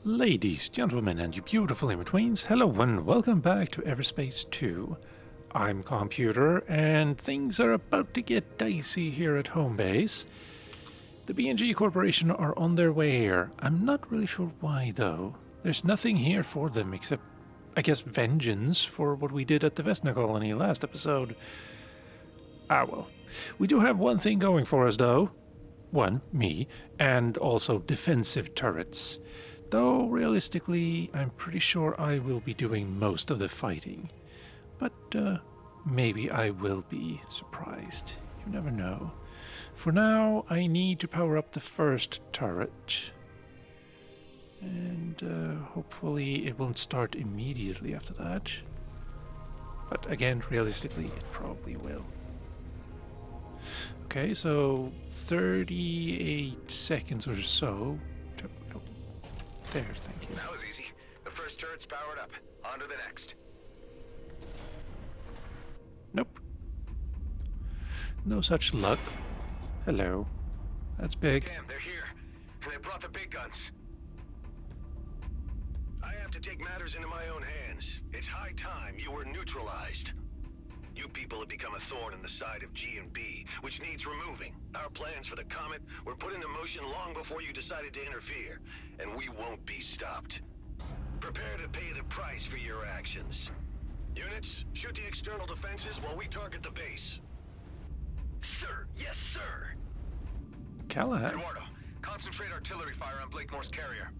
Ladies, gentlemen, and you beautiful in-betweens, hello and welcome back to Everspace 2. I'm Calmputer, and things are about to get dicey here at home base. The B&G Corporation are on their way here. I'm not really sure why, though. There's nothing here for them except, I guess, vengeance for what we did at the Vesna colony last episode. Ah, well. We do have one thing going for us, though. One, me, and also defensive turrets. Though, realistically, I'm pretty sure I will be doing most of the fighting. But, maybe I will be surprised. You never know. For now, I need to power up the first turret. And, hopefully it won't start immediately after that. But again, realistically, it probably will. Okay, so 38 seconds or so. There, thank you. That was easy. The first turret's powered up. On to the next. Nope. No such luck. Hello. That's big. Damn, they're here. And they brought the big guns. I have to take matters into my own hands. It's high time you were neutralized. You people have become a thorn in the side of G&B, which needs removing. Our plans for the Comet were put into motion long before you decided to interfere, and we won't be stopped. Prepare to pay the price for your actions. Units, shoot the external defenses while we target the base. Sir, yes, sir. Callahan. Eduardo, concentrate artillery fire on Blakemore's carrier.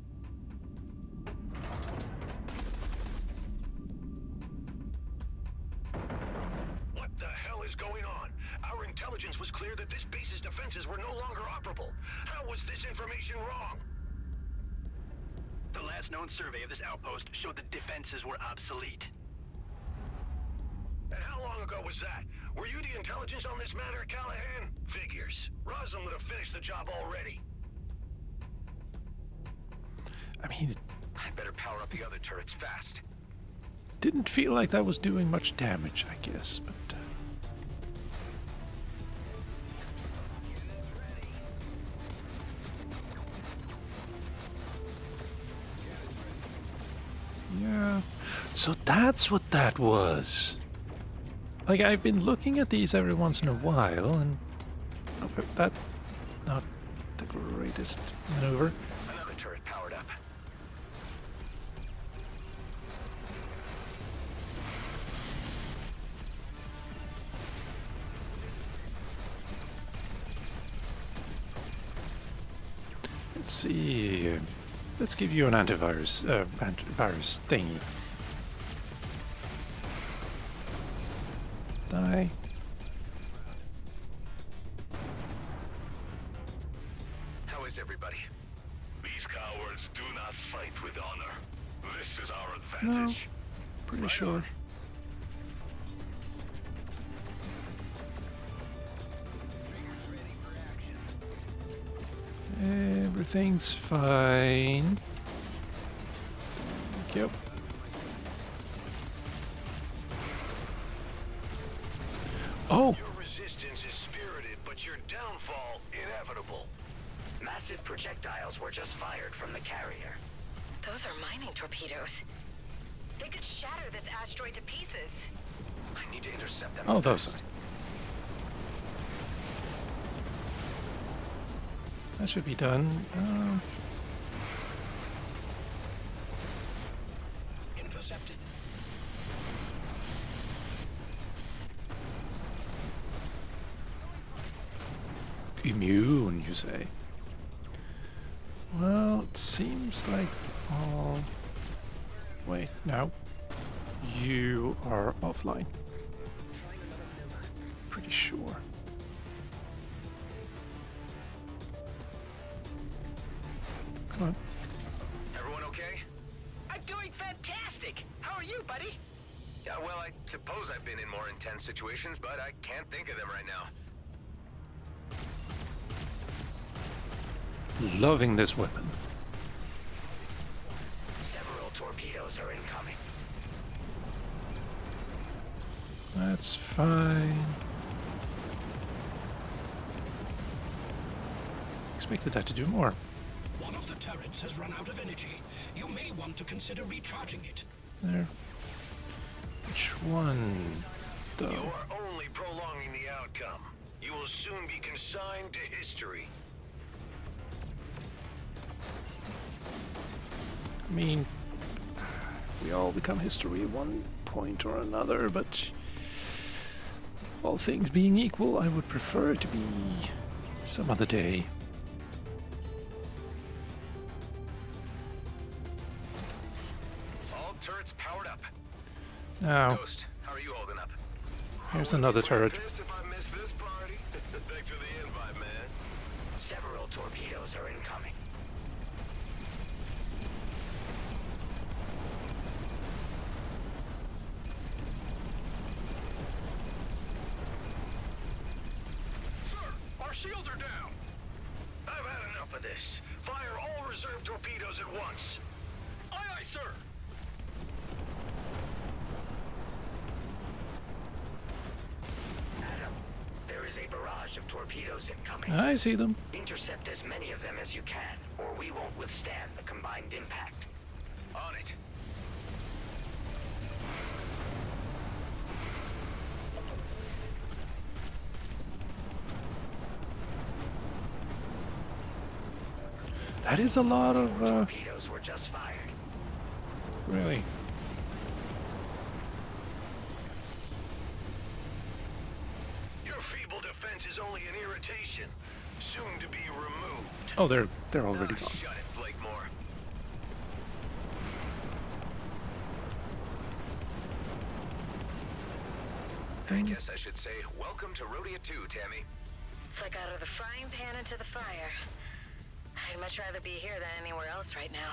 What the hell is going on? Our intelligence was clear that this base's defenses were no longer operable. How was this information wrong? The last known survey of this outpost showed the defenses were obsolete. And how long ago was that? Were you the intelligence on this matter, Callahan? Figures. Roslin would have finished the job already. I mean, I better power up the other turrets fast. didn't feel like that was doing much damage, I guess, but... Yeah, so that's what that was. Like, I've been looking at these every once in a while, and okay, that's not the greatest maneuver. Another turret powered up. Let's see. Let's give you an antivirus thingy. Die. How is everybody? These cowards do not fight with honor. This is our No, advantage. pretty Right sure. on. Everything's fine. Thank you. Oh! Your resistance is spirited, but your downfall inevitable. Massive projectiles were just fired from the carrier. Those are mining torpedoes. They could shatter this asteroid to pieces. I need to intercept them. Oh, those fast. That should be done. Intercepted. Immune, you say? Well, it seems like all... Wait, no. You are offline. Pretty sure. Come on. Everyone okay? I'm doing fantastic! How are you, buddy? Yeah, well, I suppose I've been in more intense situations, but I can't think of them right now. Loving this weapon. Several torpedoes are incoming. That's fine. Expected that to do more. One of the turrets has run out of energy. You may want to consider recharging it. There. Which one, though? You are only prolonging the outcome. You will soon be consigned to history. I mean, we all become history at one point or another, but all things being equal, I would prefer it to be some other day. All turrets powered up. Now, Ghost, how are you holding up? here's another turret. Pissed if I miss this party. Thanks for the invite, man. Several torpedoes are incoming. Sir, our shields are down. I've had enough of this. Fire all reserve torpedoes at once. Aye, aye, sir. Adam, there is a barrage of torpedoes incoming. I see them. Intercept as many of them as you can, or we won't withstand the combined impact. On it. That is a lot of, Torpedoes were just fired. really. Your feeble defense is only an irritation, soon to be removed. Oh, they're already gone. Shut it, Blakemore. Thing. I guess I should say, welcome to Rhodia 2, Tammy. It's like out of the frying pan into the fire. I'd much rather be here than anywhere else right now.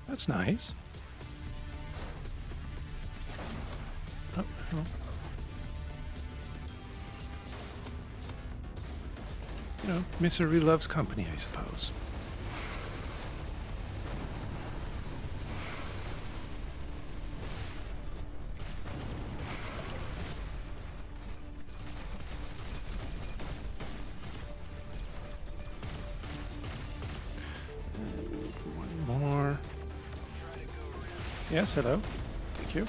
That's nice. Oh, hello. You know, misery loves company, I suppose. And one more. Yes, hello. Thank you.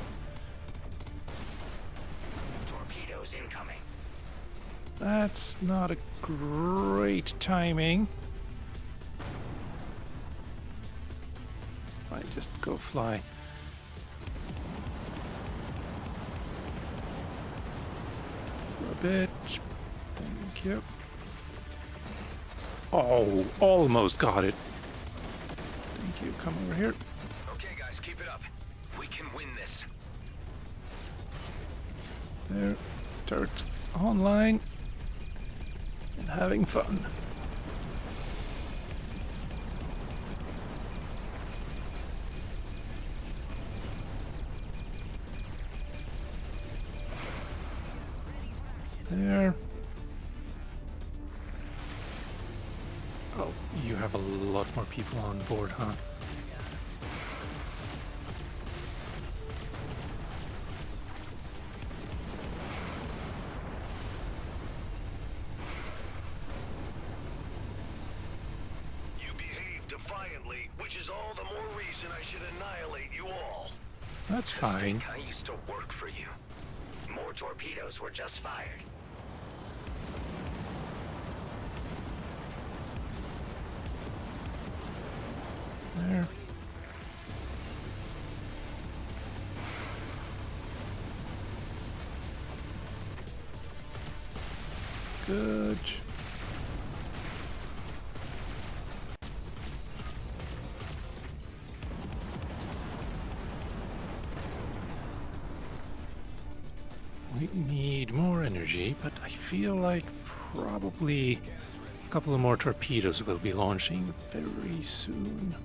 Torpedoes incoming. That's not a great timing. I just go fly. For a bit. Thank you. Oh, almost got it. Thank you. Come over here. Okay, guys, keep it up. We can win this. There. Turret online. And having fun. There. Oh, you have a lot more people on board, huh? You behave defiantly, which is all the more reason I should annihilate you all. That's fine. I used to work for you. More torpedoes were just fired. There. Good. We need more energy, but I feel like probably a couple of more torpedoes will be launching very soon.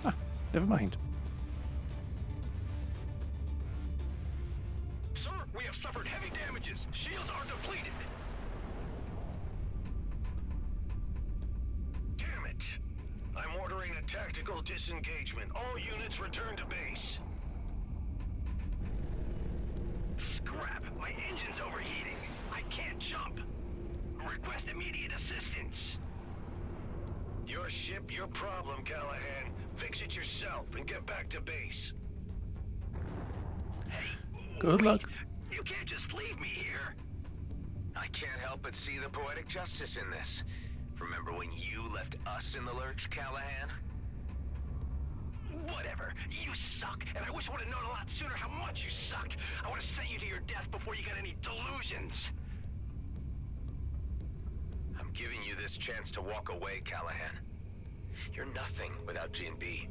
Ah, never mind. Sir, we have suffered heavy damages. Shields are depleted. Damn it. I'm ordering a tactical disengagement. All units return to base. Scrap! My engine's overheating. I can't jump. Request immediate assistance. Your ship, your problem, Callahan. Fix it yourself and get back to base. Hey, Good wait. luck. You can't just leave me here. I can't help but see the poetic justice in this. Remember when you left us in the lurch, Callahan? Whatever. You suck, and I wish I would have known a lot sooner how much you sucked. I would have sent you to your death before you got any delusions. I'm giving you this chance to walk away, Callahan. You're nothing without G&B.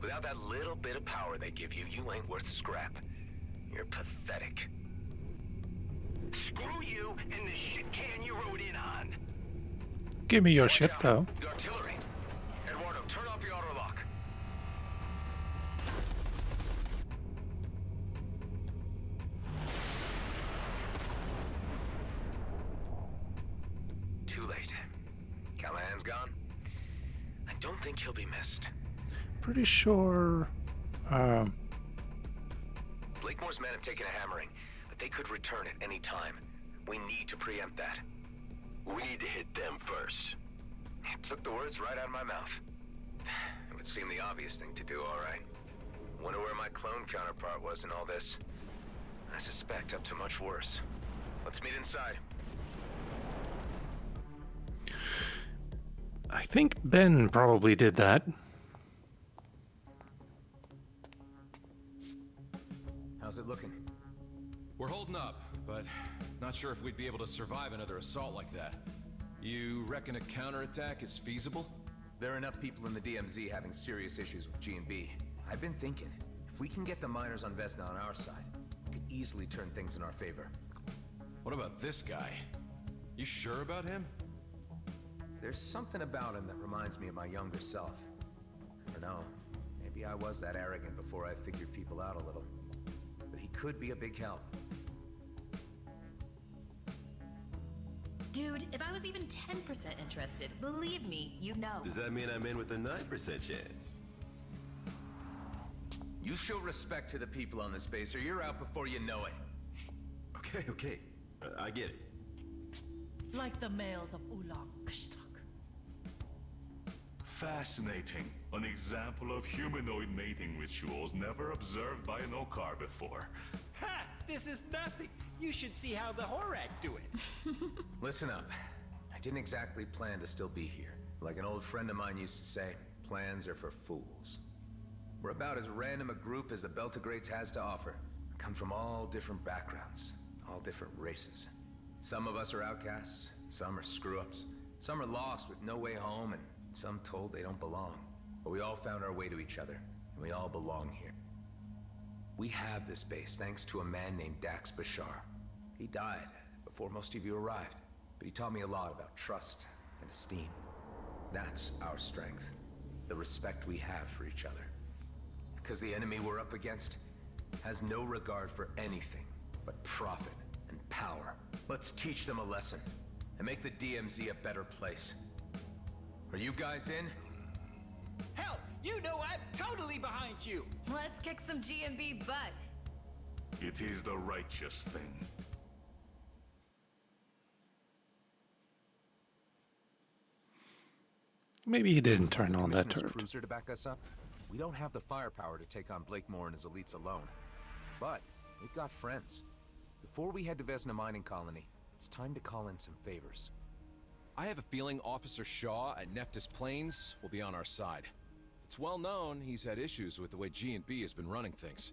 Without that little bit of power they give you, you ain't worth scrap. You're pathetic. Screw you and the shit can you rode in on. Give me your ship, though. The artillery. Eduardo, turn off the auto lock. Too late. Callahan's gone. I don't think he'll be missed. Pretty sure. Blakemore's men have taken a hammering, but they could return at any time. We need to preempt that. We need to hit them first. It took the words right out of my mouth. It would seem the obvious thing to do, all right. Wonder where my clone counterpart was in all this. I suspect up to much worse. Let's meet inside. I think Ben probably did that. How's it looking? We're holding up, but not sure if we'd be able to survive another assault like that. You reckon a counterattack is feasible? There are enough people in the DMZ having serious issues with G&B. I've been thinking, if we can get the miners on Vesna on our side, we could easily turn things in our favor. What about this guy? You sure about him? There's something about him that reminds me of my younger self. I don't know, maybe I was that arrogant before I figured people out a little. But he could be a big help. Dude, if I was even 10% interested, believe me, you know. Does that mean I'm in with a 9% chance? You show respect to the people on this base or you're out before you know it. Okay. I get it. Like the males of Ulang Kshtak. Fascinating. An example of humanoid mating rituals never observed by an Okar before. Ha! This is nothing. You should see how the Horak do it. Listen up. I didn't exactly plan to still be here. Like an old friend of mine used to say, plans are for fools. We're about as random a group as the Beltagrades has to offer. We come from all different backgrounds, all different races. Some of us are outcasts, some are screw-ups, some are lost with no way home, and some told they don't belong. But we all found our way to each other, and we all belong here. We have this base thanks to a man named Dax Bashar. He died before most of you arrived, but he taught me a lot about trust and esteem. That's our strength, the respect we have for each other. Because the enemy we're up against has no regard for anything but profit and power. Let's teach them a lesson and make the DMZ a better place. Are you guys in? Hell, you know I'm totally behind you. Let's kick some G&B butt. It is the righteous thing. Maybe he didn't turn on that Commissioner's turret. cruiser to back us up. We don't have the firepower to take on Blakemore and his elites alone. But we've got friends. Before we head to Vesna Mining Colony, it's time to call in some favors. I have a feeling Officer Shaw at Nephthys Plains will be on our side. It's well known he's had issues with the way G&B has been running things.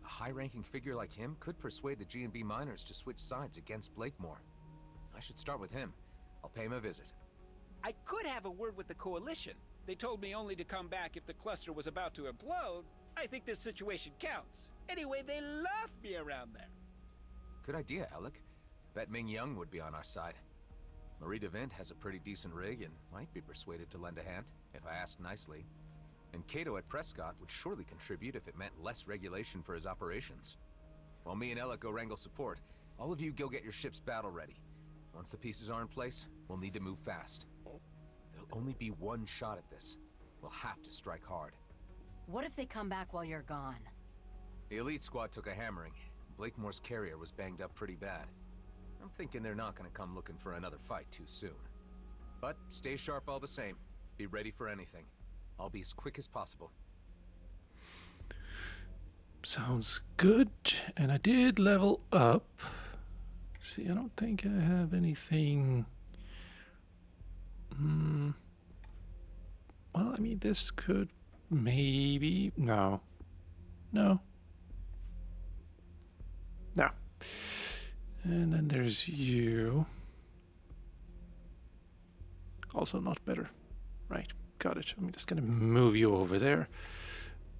A high-ranking figure like him could persuade the G&B miners to switch sides against Blakemore. I should start with him. I'll pay him a visit. I could have a word with the Coalition. They told me only to come back if the cluster was about to implode. I think this situation counts. Anyway, they love me around there. Good idea, Alec. Bet Ming Young would be on our side. Marie DeVint has a pretty decent rig and might be persuaded to lend a hand, if I ask nicely. And Cato at Prescott would surely contribute if it meant less regulation for his operations. While me and Alec go wrangle support, all of you go get your ships battle ready. Once the pieces are in place, we'll need to move fast. There'll only be one shot at this. We'll have to strike hard. What if they come back while you're gone? The elite squad took a hammering. Blakemore's carrier was banged up pretty bad. I'm thinking they're not gonna come looking for another fight too soon. But stay sharp all the same. Be ready for anything. I'll be as quick as possible. Sounds good. And I did level up. See, I don't think I have anything. Well, I mean, this could maybe. No. No. No. And then there's you. Also not better. Right, got it. I'm just gonna move you over there.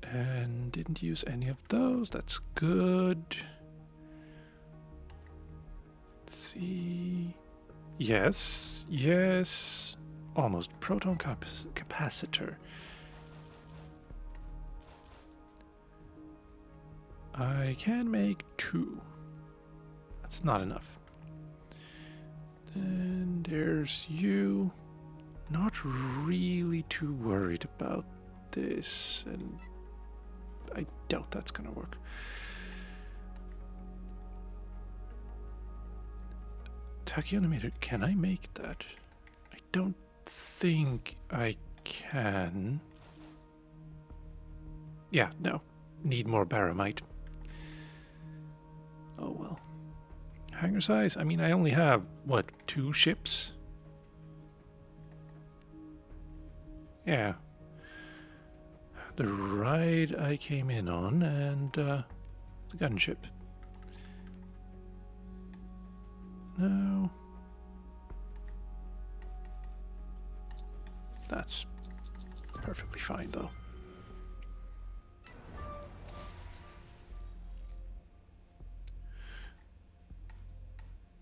And didn't use any of those. That's good. Let's see. Yes, yes. Almost. Proton capacitor. I can make 2. That's not enough. Then there's you. Not really too worried about this, and I doubt that's gonna work. Tachyonimeter, can I make that? I don't think I can. Yeah, no. Need more baramite. Oh well. Hangar size? I mean, I only have, what, 2 ships? Yeah. The ride I came in on, and the gunship. No. That's perfectly fine, though.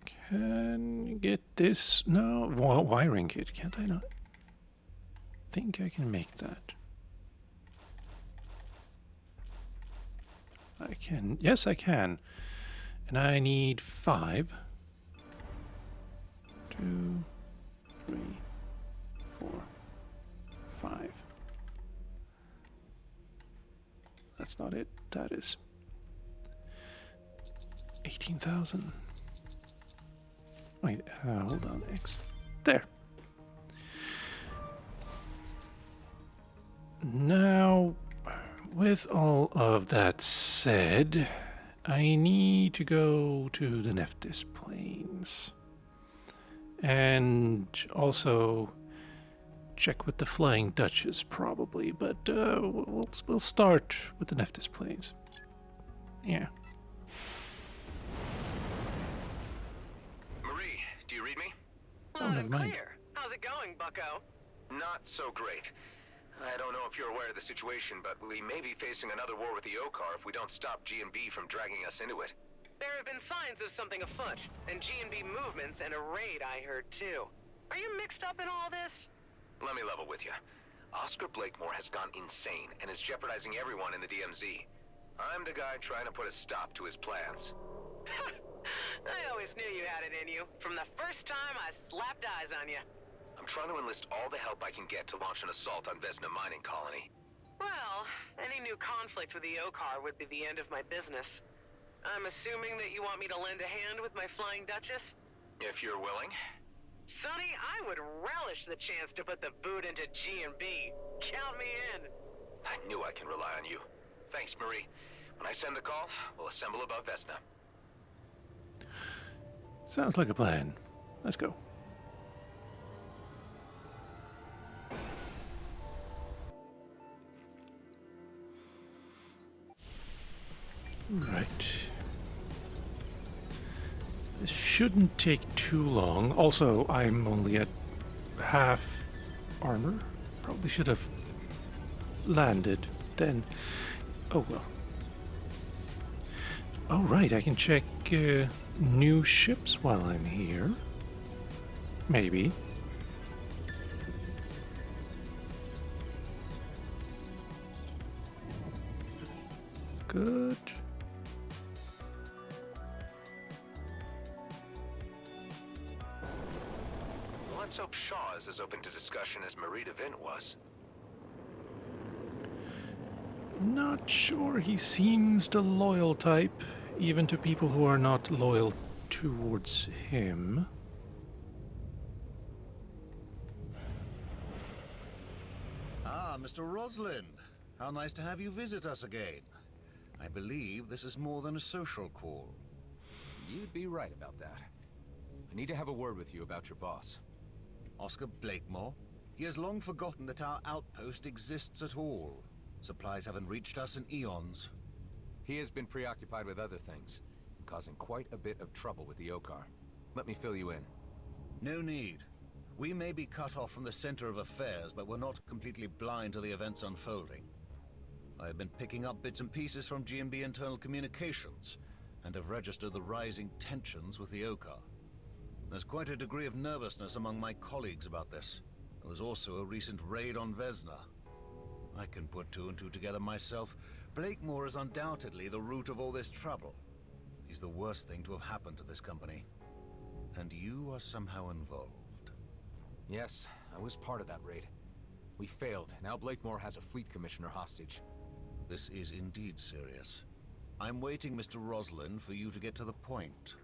Can you get this? No, wiring kit. Can't I not? Think I can make that. I can. Yes, I can. And I need 5. 2, 3, 4, 5. That's not it. That is 18,000. Wait, hold on. X. There. Now, with all of that said, I need to go to the Nephthys Plains. And also check with the Flying Duchess, probably, but we'll start with the Nephthys Plains. Yeah. Marie, do you read me? Oh, never mind. How's it going, bucko? Not so great. I don't know if you're aware of the situation, but we may be facing another war with the Okar if we don't stop G&B from dragging us into it. There have been signs of something afoot, and G&B movements and a raid I heard too. Are you mixed up in all this? Let me level with you. Oscar Blakemore has gone insane and is jeopardizing everyone in the DMZ. I'm the guy trying to put a stop to his plans. I always knew you had it in you, from the first time I slapped eyes on you. I'm trying to enlist all the help I can get to launch an assault on Vesna Mining Colony. Well, any new conflict with the Okar would be the end of my business. I'm assuming that you want me to lend a hand with my Flying Duchess? If you're willing. Sonny, I would relish the chance to put the boot into G&B. Count me in. I knew I can rely on you. Thanks, Marie. When I send the call, we'll assemble above Vesna. Sounds like a plan. Let's go. Right. This shouldn't take too long. Also, I'm only at half armor. Probably should have landed then. Oh well. Oh right, I can check new ships while I'm here. Maybe. Good. Let's hope Shaw is as open to discussion as Marie DeVint was. Not sure he seems the loyal type, even to people who are not loyal towards him. Ah, Mr. Roslin. How nice to have you visit us again. I believe this is more than a social call. You'd be right about that. I need to have a word with you about your boss. Oscar Blakemore? He has long forgotten that our outpost exists at all. Supplies haven't reached us in eons. He has been preoccupied with other things, causing quite a bit of trouble with the Okar. Let me fill you in. No need. We may be cut off from the center of affairs, but we're not completely blind to the events unfolding. I have been picking up bits and pieces from GMB internal communications, and have registered the rising tensions with the Okar. There's quite a degree of nervousness among my colleagues about this. There was also a recent raid on Vesna. I can put two and two together myself. Blakemore is undoubtedly the root of all this trouble. He's the worst thing to have happened to this company. And you are somehow involved. Yes, I was part of that raid. We failed. Now Blakemore has a fleet commissioner hostage. This is indeed serious. I'm waiting, Mr. Roslin, for you to get to the point.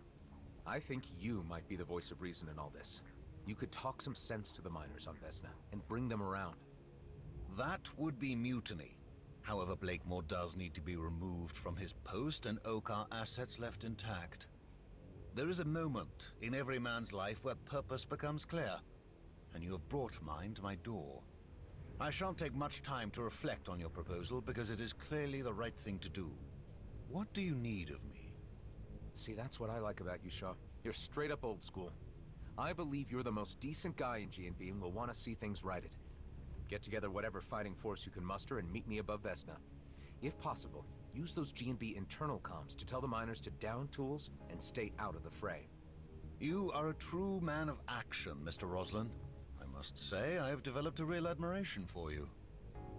I think you might be the voice of reason in all this. You could talk some sense to the miners on Vesna and bring them around. That would be mutiny. However, Blakemore does need to be removed from his post and Okar assets left intact. There is a moment in every man's life where purpose becomes clear, and you have brought mine to my door. I shan't take much time to reflect on your proposal because it is clearly the right thing to do. What do you need of me? See, that's what I like about you, Shaw. You're straight up old school. I believe you're the most decent guy in GNB and will want to see things righted. Get together whatever fighting force you can muster and meet me above Vesna. If possible, use those GNB internal comms to tell the miners to down tools and stay out of the fray. You are a true man of action, Mr. Roslin. I must say, I have developed a real admiration for you.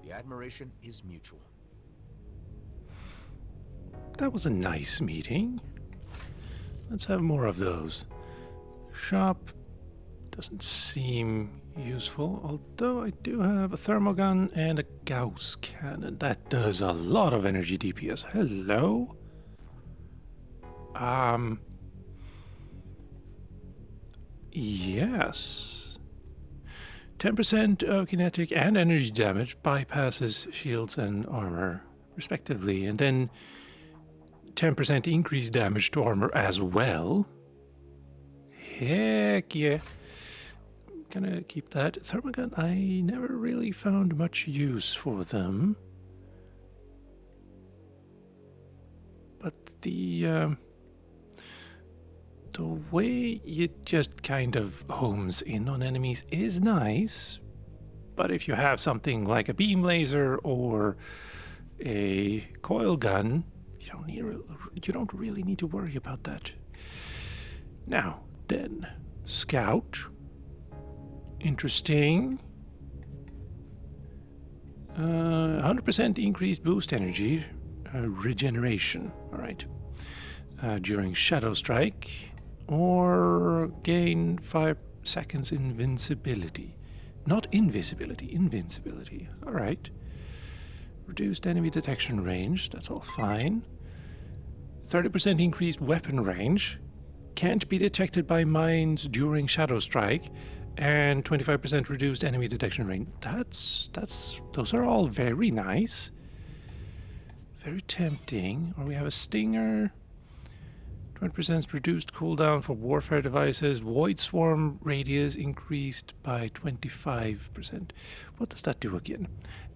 The admiration is mutual. That was a nice meeting. Let's have more of those. Shop doesn't seem useful, although I do have a thermogun and a Gauss cannon. That does a lot of energy DPS. Hello? Yes. 10% of kinetic and energy damage bypasses shields and armor, respectively, and then 10% increased damage to armor as well. Heck yeah. I'm gonna keep that. Thermogun, I never really found much use for them. But the way it just kind of homes in on enemies is nice. But if you have something like a beam laser or a coil gun, you don't really need to worry about that. Now, then, Scout. Interesting. 100% increased boost energy. Regeneration. Alright. During Shadow Strike. Or gain 5 seconds invincibility. Not invisibility, invincibility. Alright. Reduced enemy detection range. That's all fine. 30% increased weapon range. Can't be detected by mines during Shadow Strike. And 25% reduced enemy detection range. Those are all very nice. Very tempting. Or we have a Stinger. 20% reduced cooldown for warfare devices. Void Swarm radius increased by 25%. What does that do again?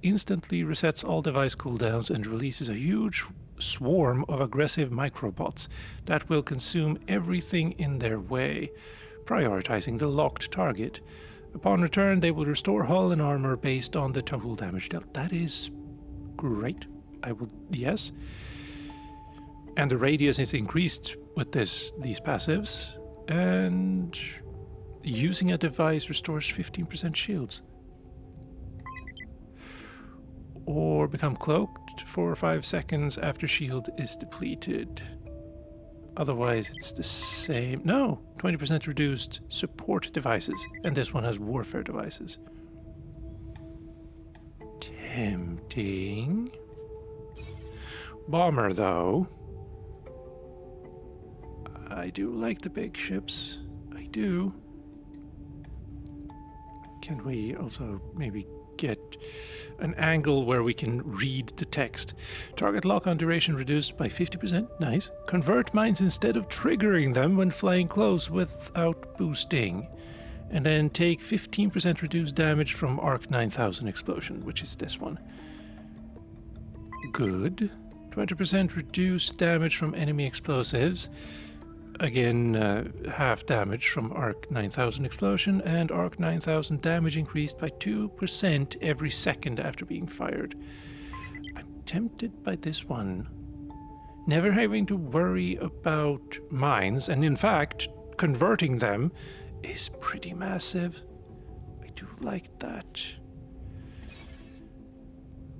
Instantly resets all device cooldowns and releases a huge swarm of aggressive microbots that will consume everything in their way, prioritizing the locked target. Upon return, they will restore hull and armor based on the total damage dealt. That is great. Yes. And the radius is increased with these passives. And using a device restores 15% shields. Or become cloaked for 5 seconds after shield is depleted. Otherwise, it's the same. No, 20% reduced support devices. And this one has warfare devices. Tempting. Bomber, though. I do like the big ships. I do. Can we also maybe get an angle where we can read the text? Target lock-on duration reduced by 50%. Nice. Convert mines instead of triggering them when flying close without boosting. And then take 15% reduced damage from Arc 9000 explosion, which is this one. Good. 20% reduced damage from enemy explosives. Again, half damage from Arc 9000 explosion, and Arc 9000 damage increased by 2% every second after being fired. I'm tempted by this one. Never having to worry about mines, and in fact, converting them is pretty massive. I do like that.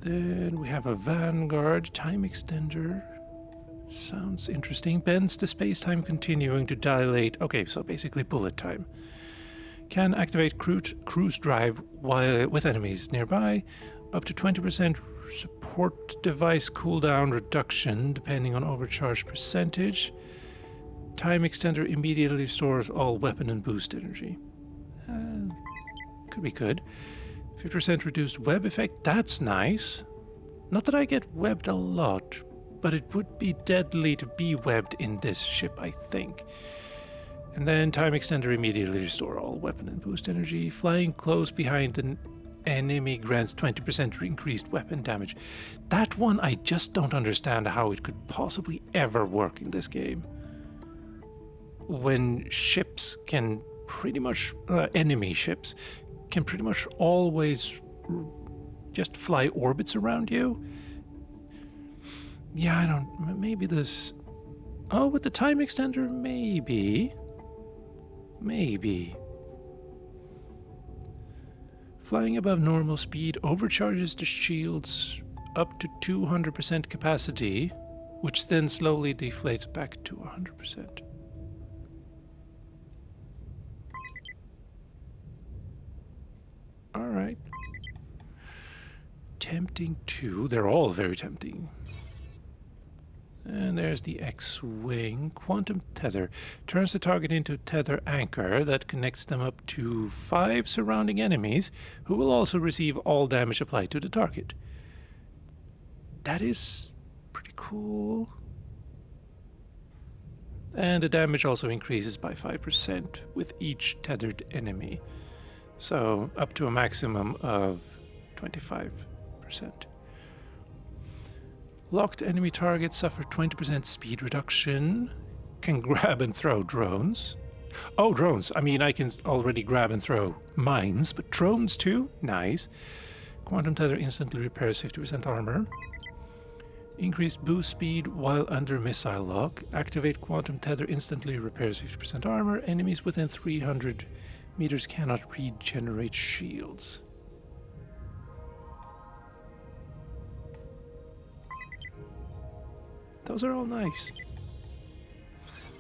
Then we have a Vanguard time extender. Sounds interesting. Bends the space-time continuing to dilate. Okay, so basically bullet time. Can activate cruise drive while with enemies nearby. Up to 20% support device cooldown reduction depending on overcharge percentage. Time extender immediately restores all weapon and boost energy. Could be good. 50% reduced web effect. That's nice. Not that I get webbed a lot, but it would be deadly to be webbed in this ship, I think. And then time extender immediately restore all weapon and boost energy. Flying close behind an enemy grants 20% increased weapon damage. That one, I just don't understand how it could possibly ever work in this game. When ships can pretty much, enemy ships, can pretty much always just fly orbits around you. Yeah, I don't... Maybe this... Oh, with the time extender, maybe. Maybe. Flying above normal speed overcharges the shields up to 200% capacity, which then slowly deflates back to 100%. Alright. Tempting too. They're all very tempting. And there's the X-Wing. Quantum tether. Turns the target into a tether anchor that connects them up to 5 surrounding enemies, who will also receive all damage applied to the target. That is pretty cool. And the damage also increases by 5% with each tethered enemy. So up to a maximum of 25%. Locked enemy targets suffer 20% speed reduction. Can grab and throw drones. Oh, drones. I mean, I can already grab and throw mines, but drones too? Nice. Quantum tether instantly repairs 50% armor. Increased boost speed while under missile lock. Activate quantum tether instantly repairs 50% armor. Enemies within 300 meters cannot regenerate shields. Those are all nice.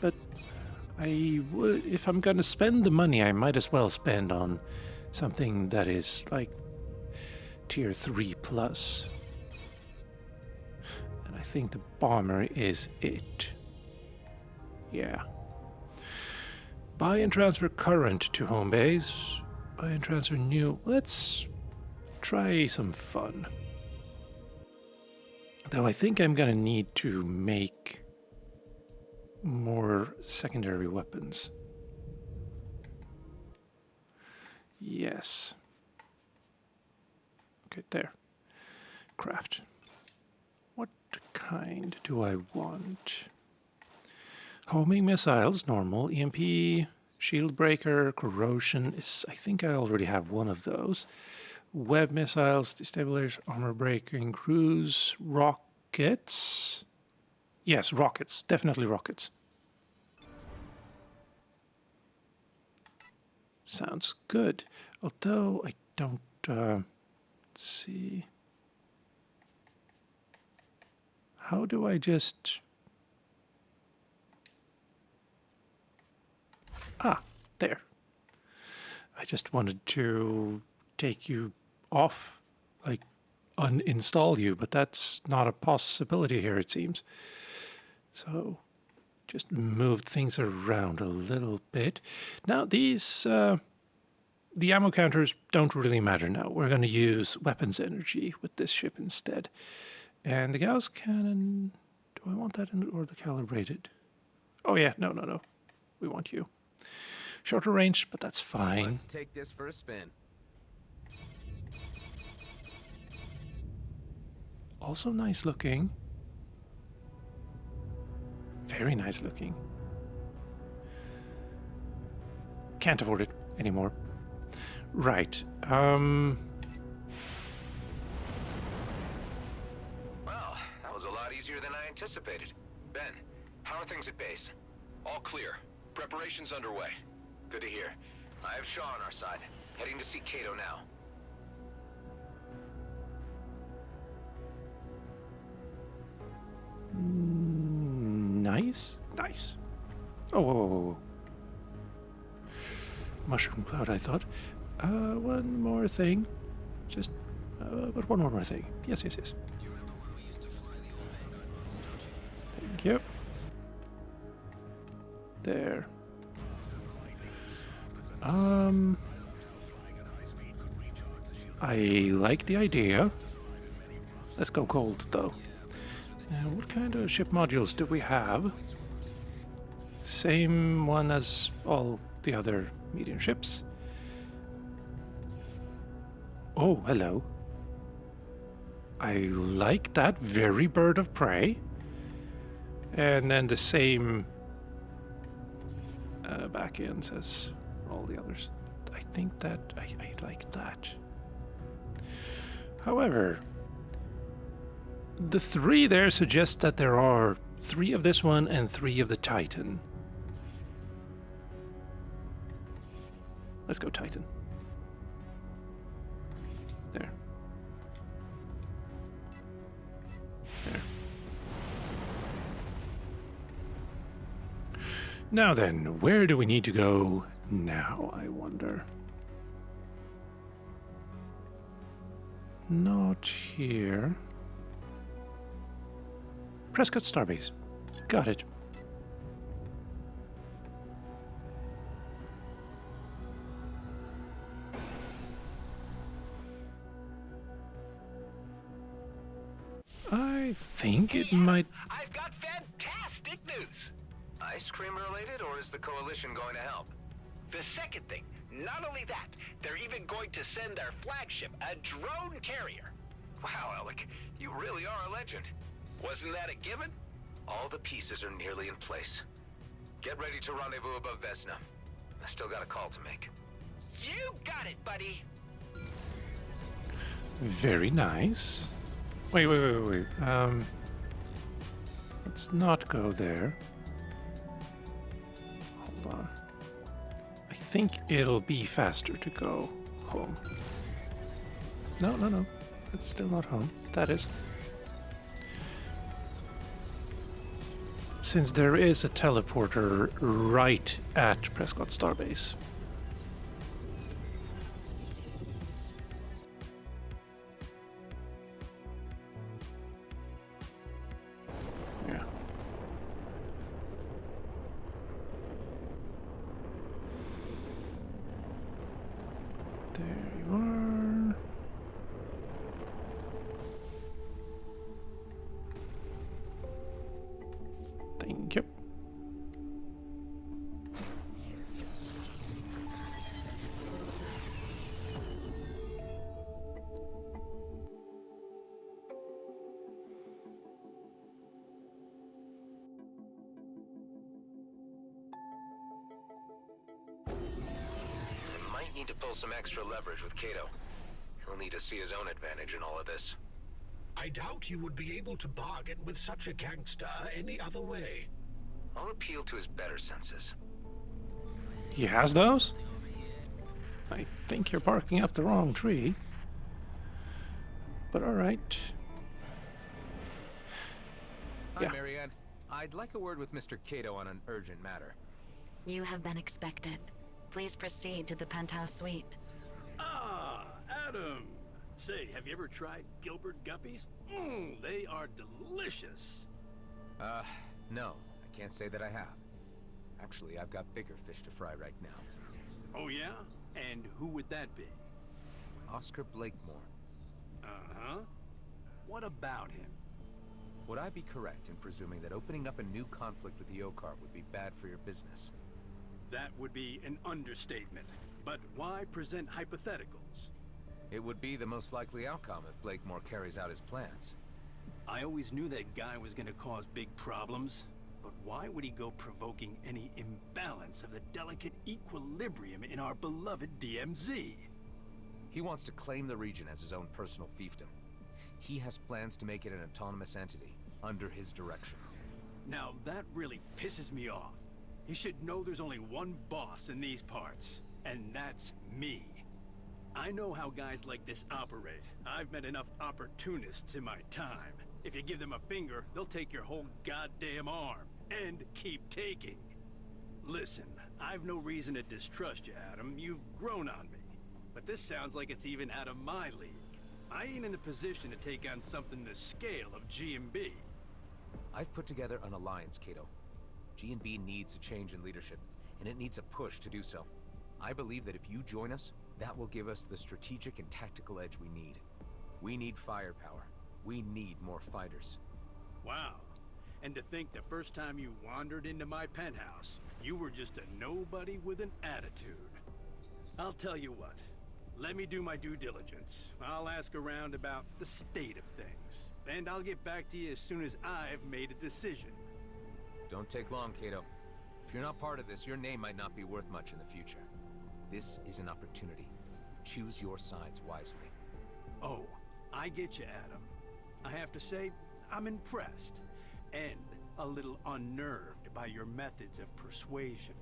But I would, if I'm gonna spend the money, I might as well spend on something that is like tier 3 plus. And I think the bomber is it. Yeah. Buy and transfer current to home base. Buy and transfer new. Let's try some fun. Though I think I'm gonna need to make more secondary weapons. Yes. Okay, there. Craft. What kind do I want? Homing missiles, normal. EMP, shield breaker, corrosion. I think I already have one of those. Web missiles, destabilizers, armor breaking, cruise, rockets. Yes, rockets. Definitely rockets. Sounds good. Although I don't see. How do I just... Ah, there. I just wanted to take you off, like uninstall you, but that's not a possibility here, it seems. So just moved things around a little bit. Now these, the ammo counters don't really matter now. We're going to use weapons energy with this ship instead. And the Gauss cannon, do I want that in or the calibrated? Oh yeah, no. We want you. Shorter range, but that's fine. Let's take this for a spin. Also nice looking. Very nice looking. Can't afford it anymore. Right. Well, that was a lot easier than I anticipated. Ben, how are things at base? All clear. Preparations underway. Good to hear. I have Shaw on our side. Heading to see Cato now. Nice. Oh, whoa. Mushroom cloud, I thought. One more thing. Just, but one more thing. Yes. Thank you. There. I like the idea. Let's go gold, though. What kind of ship modules do we have? Same one as all the other medium ships. Oh, hello. I like that very bird of prey. And then the same back ends as all the others. I think that I like that. However, the 3 there suggest that there are 3 of this one and 3 of the Titan. Let's go Titan. There. Now then, where do we need to go now, I wonder? Not here. Prescott Starbase. Got it. I think it might... I've got fantastic news! Ice cream related, or is the Coalition going to help? The second thing, not only that, they're even going to send their flagship, a drone carrier. Wow, Alec, you really are a legend. Wasn't that a given? All the pieces are nearly in place. Get ready to rendezvous above Vesna. I still got a call to make. You got it, buddy! Very nice. Wait. Let's not go there. Hold on. I think it'll be faster to go home. No. It's still not home. That is. Since there is a teleporter right at Prescott Starbase. Yeah. There you are. Thank you. Might need to pull some extra leverage with Cato. He'll need to see his own advantage in all of this. I doubt you would be able to bargain with such a gangster any other way. I'll appeal to his better senses. He has those? I think you're barking up the wrong tree. But alright. Hi, Marianne. I'd like a word with Mr. Cato on an urgent matter. You have been expected. Please proceed to the penthouse suite. Ah, Adam. Say, have you ever tried Gilbert Guppies? They are delicious. No. Can't say that I have. Actually, I've got bigger fish to fry right now. Oh yeah? And who would that be? Oscar Blakemore. Uh-huh. What about him? Would I be correct in presuming that opening up a new conflict with the Okar would be bad for your business? That would be an understatement. But why present hypotheticals? It would be the most likely outcome if Blakemore carries out his plans. I always knew that guy was gonna cause big problems. But why would he go provoking any imbalance of the delicate equilibrium in our beloved DMZ? He wants to claim the region as his own personal fiefdom. He has plans to make it an autonomous entity, under his direction. Now that really pisses me off. He should know there's only one boss in these parts, and that's me. I know how guys like this operate. I've met enough opportunists in my time. If you give them a finger, they'll take your whole goddamn arm, and keep taking. Listen, I've no reason to distrust you, Adam. You've grown on me. But this sounds like it's even out of my league. I ain't in the position to take on something the scale of G&B. I've put together an alliance, Cato. G&B needs a change in leadership, and it needs a push to do so. I believe that if you join us, that will give us the strategic and tactical edge we need. We need firepower. We need more fighters. Wow. And to think the first time you wandered into my penthouse, you were just a nobody with an attitude. I'll tell you what. Let me do my due diligence. I'll ask around about the state of things. And I'll get back to you as soon as I've made a decision. Don't take long, Cato. If you're not part of this, your name might not be worth much in the future. This is an opportunity. Choose your sides wisely. Oh, I get you, Adam. I have to say, I'm impressed. And a little unnerved by your methods of persuasion.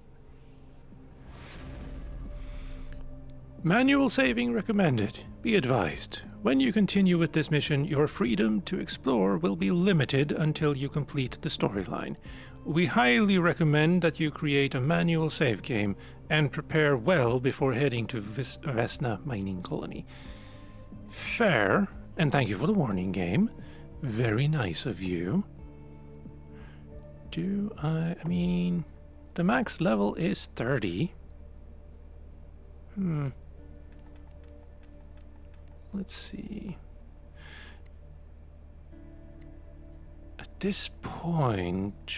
Manual saving recommended. Be advised, when you continue with this mission, your freedom to explore will be limited until you complete the storyline. We highly recommend that you create a manual save game and prepare well before heading to Vesna Mining Colony. Fair, and thank you for the warning game. Very nice of you. I mean, the max level is 30. Let's see. At this point,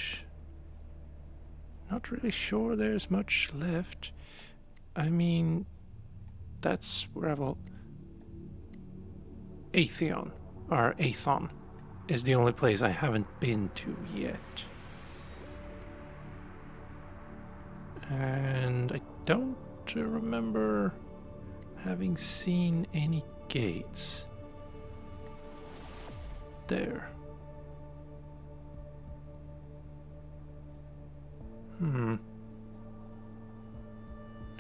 not really sure there's much left. I mean, that's where I will... Aethon, or Aethon, is the only place I haven't been to yet. And I don't remember having seen any gates there.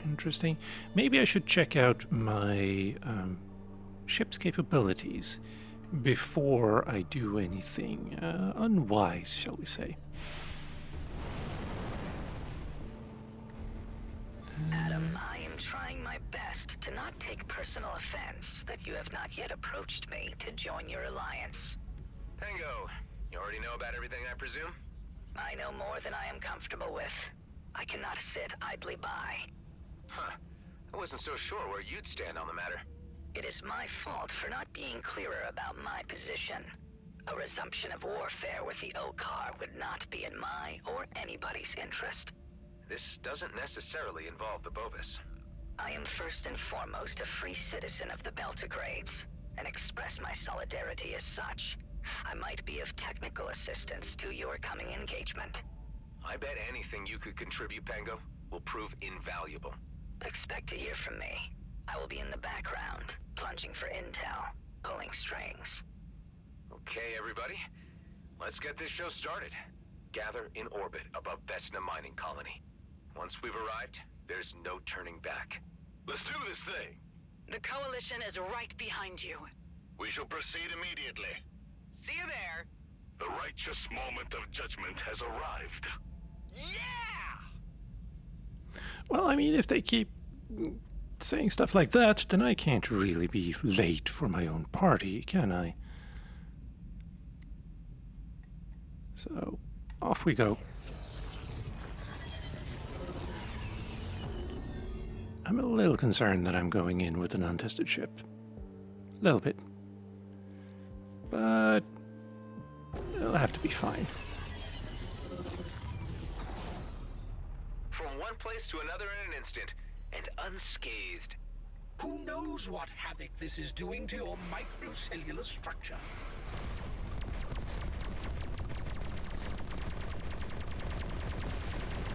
Interesting. Maybe I should check out my ship's capabilities before I do anything unwise, shall we say. Adam, I am trying my best to not take personal offense that you have not yet approached me to join your alliance. Pango, you already know about everything, I presume? I know more than I am comfortable with. I cannot sit idly by. Huh. I wasn't so sure where you'd stand on the matter. It is my fault for not being clearer about my position. A resumption of warfare with the Okar would not be in my or anybody's interest. This doesn't necessarily involve the Bovis. I am first and foremost a free citizen of the Beltogrades, and express my solidarity as such. I might be of technical assistance to your coming engagement. I bet anything you could contribute, Pango, will prove invaluable. Expect to hear from me. I will be in the background, plunging for intel, pulling strings. Okay, everybody. Let's get this show started. Gather in orbit above Vesna Mining Colony. Once we've arrived, there's no turning back. Let's do this thing. The Coalition is right behind you. We shall proceed immediately. See you there. The righteous moment of judgment has arrived. Yeah! Well, I mean, if they keep saying stuff like that, then I can't really be late for my own party, can I? So, off we go. I'm a little concerned that I'm going in with an untested ship. A little bit. But it'll have to be fine. From one place to another in an instant, and unscathed. Who knows what havoc this is doing to your microcellular structure?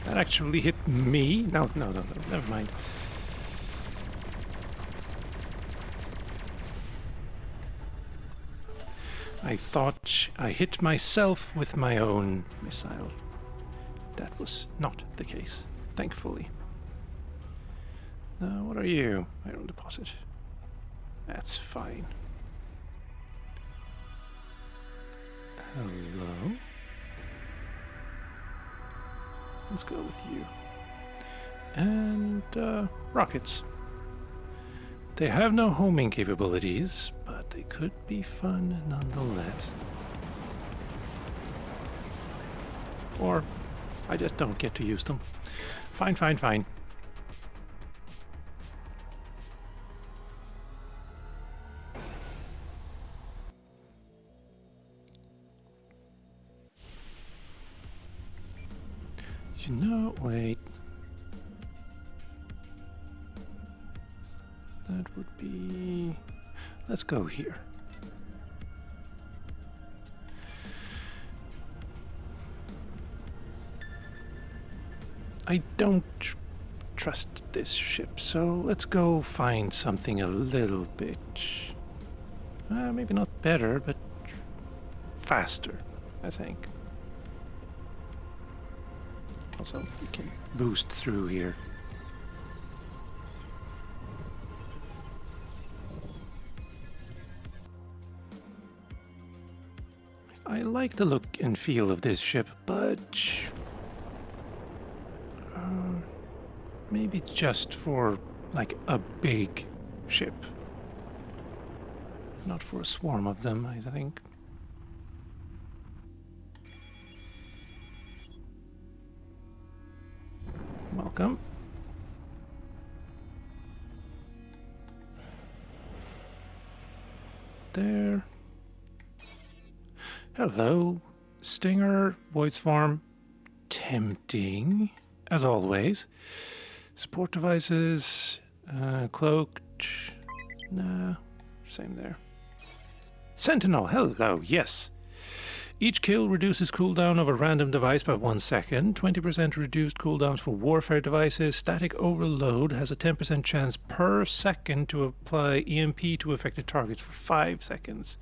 That actually hit me. No, never mind. I thought I hit myself with my own missile. That was not the case, thankfully. Now, what are you? Iron deposit. That's fine. Hello? Let's go with you. And, rockets. They have no homing capabilities, but they could be fun nonetheless. Or I just don't get to use them. Fine, fine, fine. You know, wait. That would be... Let's go here. I don't trust this ship, so let's go find something a little bit... maybe not better, but faster, I think. Also, we can boost through here. I like the look and feel of this ship, but maybe just for like a big ship, not for a swarm of them, I think. Welcome. There. Hello, Stinger, Void's Farm. Tempting, as always. Support devices, cloaked. Nah, same there. Sentinel, hello, yes. Each kill reduces cooldown of a random device by 1 second. 20% reduced cooldowns for warfare devices. Static overload has a 10% chance per second to apply EMP to affected targets for 5 seconds.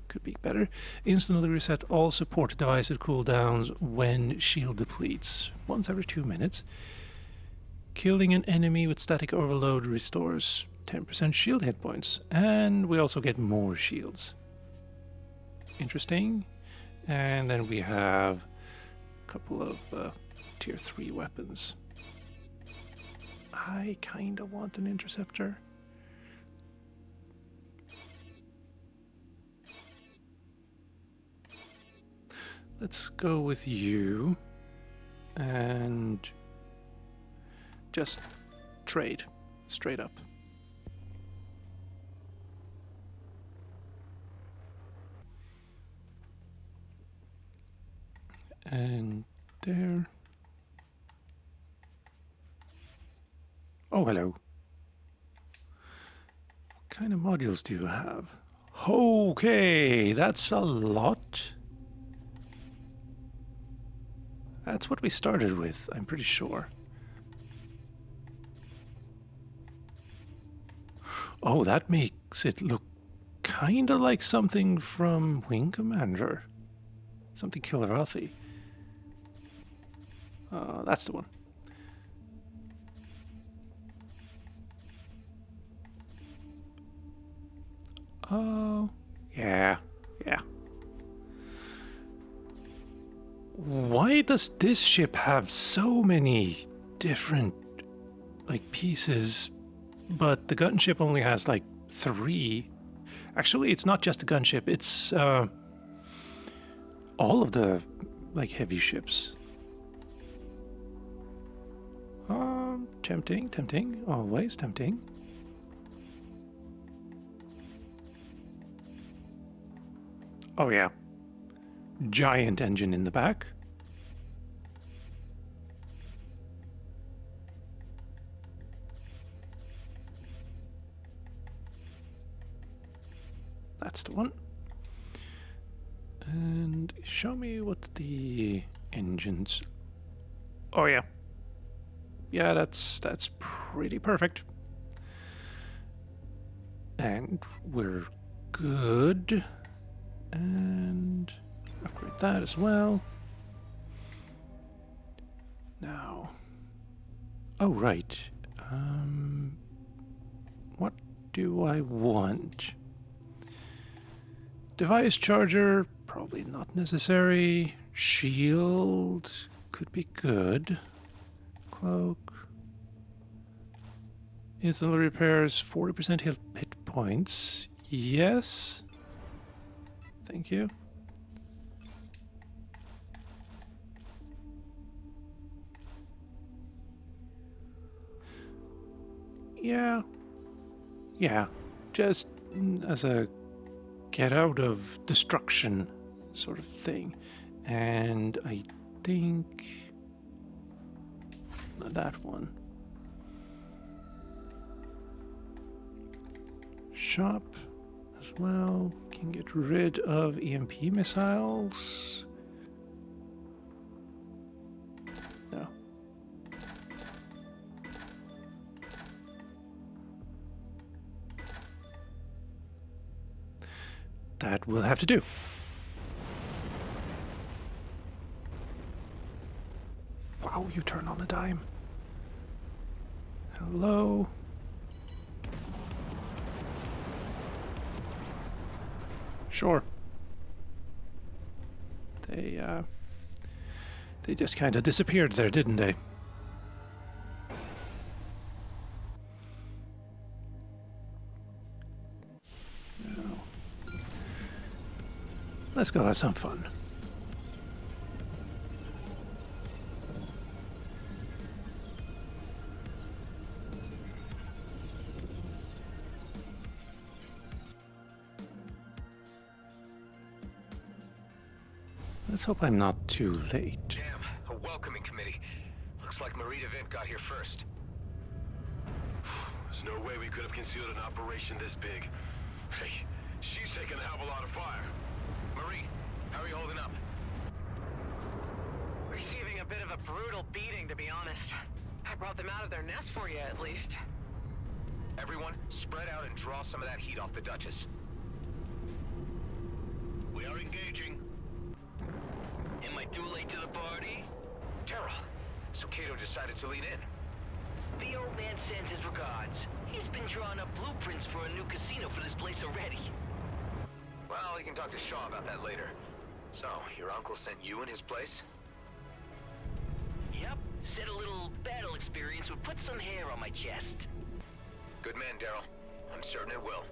Could be better. Instantly reset all support devices cooldowns when shield depletes. Once every 2 minutes. Killing an enemy with static overload restores 10% shield hit points. And we also get more shields. Interesting. And then we have a couple of tier 3 weapons. I kinda want an interceptor. Let's go with you and just trade straight up. And there. Oh, hello. What kind of modules do you have? Okay, that's a lot. That's what we started with, I'm pretty sure. Oh, that makes it look kinda like something from Wing Commander. Something Kilrathi. That's the one. Oh, yeah. Why does this ship have so many different, like, pieces, but the gunship only has, like, 3? Actually, it's not just a gunship, it's, all of the, like, heavy ships. Tempting, tempting, always tempting. Oh yeah. Giant engine in the back. That's the one. And show me what the engines... Oh yeah. Yeah, that's pretty perfect. And we're good. And upgrade that as well. Now. Oh, right. What do I want? Device charger, probably not necessary. Shield could be good. Cloak. Install repairs 40% hit points. Yes. Thank you. Yeah. Yeah. Just as a get out of destruction sort of thing. And I think that one. Shop as well. Can get rid of EMP missiles. No. That will have to do. Wow, you turn on a dime. Hello. Sure. They just kind of disappeared there, didn't they? Now, let's go have some fun. Let's hope I'm not too late. Damn, a welcoming committee. Looks like Marie DeVint got here first. There's no way we could have concealed an operation this big. Hey, she's taking a hell of a lot of fire. Marie, how are you holding up? Receiving a bit of a brutal beating, to be honest. I brought them out of their nest for you, at least. Everyone, spread out and draw some of that heat off the Duchess. We are engaging. Am I too late to the party? Terrell, so Cato decided to lean in. The old man sends his regards. He's been drawing up blueprints for a new casino for this place already. Well, you can talk to Shaw about that later. So, your uncle sent you in his place? Yep, said a little battle experience would put some hair on my chest. Good man, Daryl. I'm certain it will.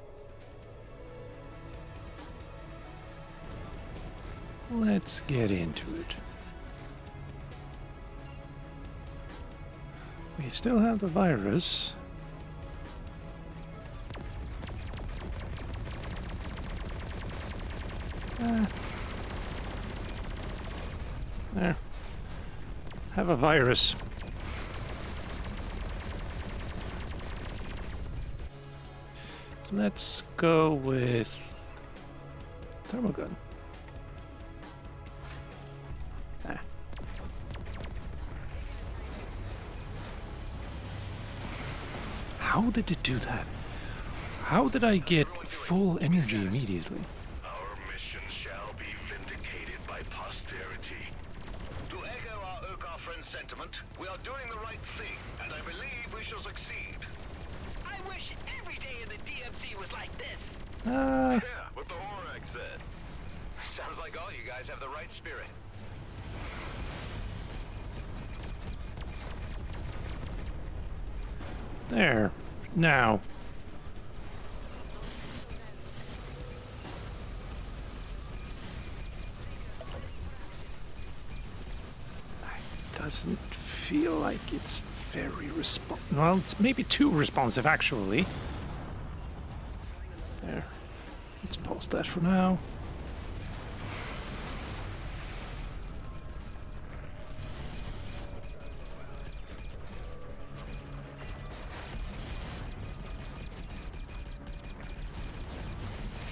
Let's get into it. We still have the virus. There. Have a virus. Let's go with thermal gun. How did it do that? How did I get full energy immediately? Our mission shall be vindicated by posterity. To echo our Urquhart friend's sentiment, we are doing the right thing, and I believe we shall succeed. I wish every day in the DMC was like this. Yeah, what the Horak said. Sounds like all you guys have the right spirit. There. Now. It doesn't feel like it's very well, it's maybe too responsive, actually. There. Let's pause that for now.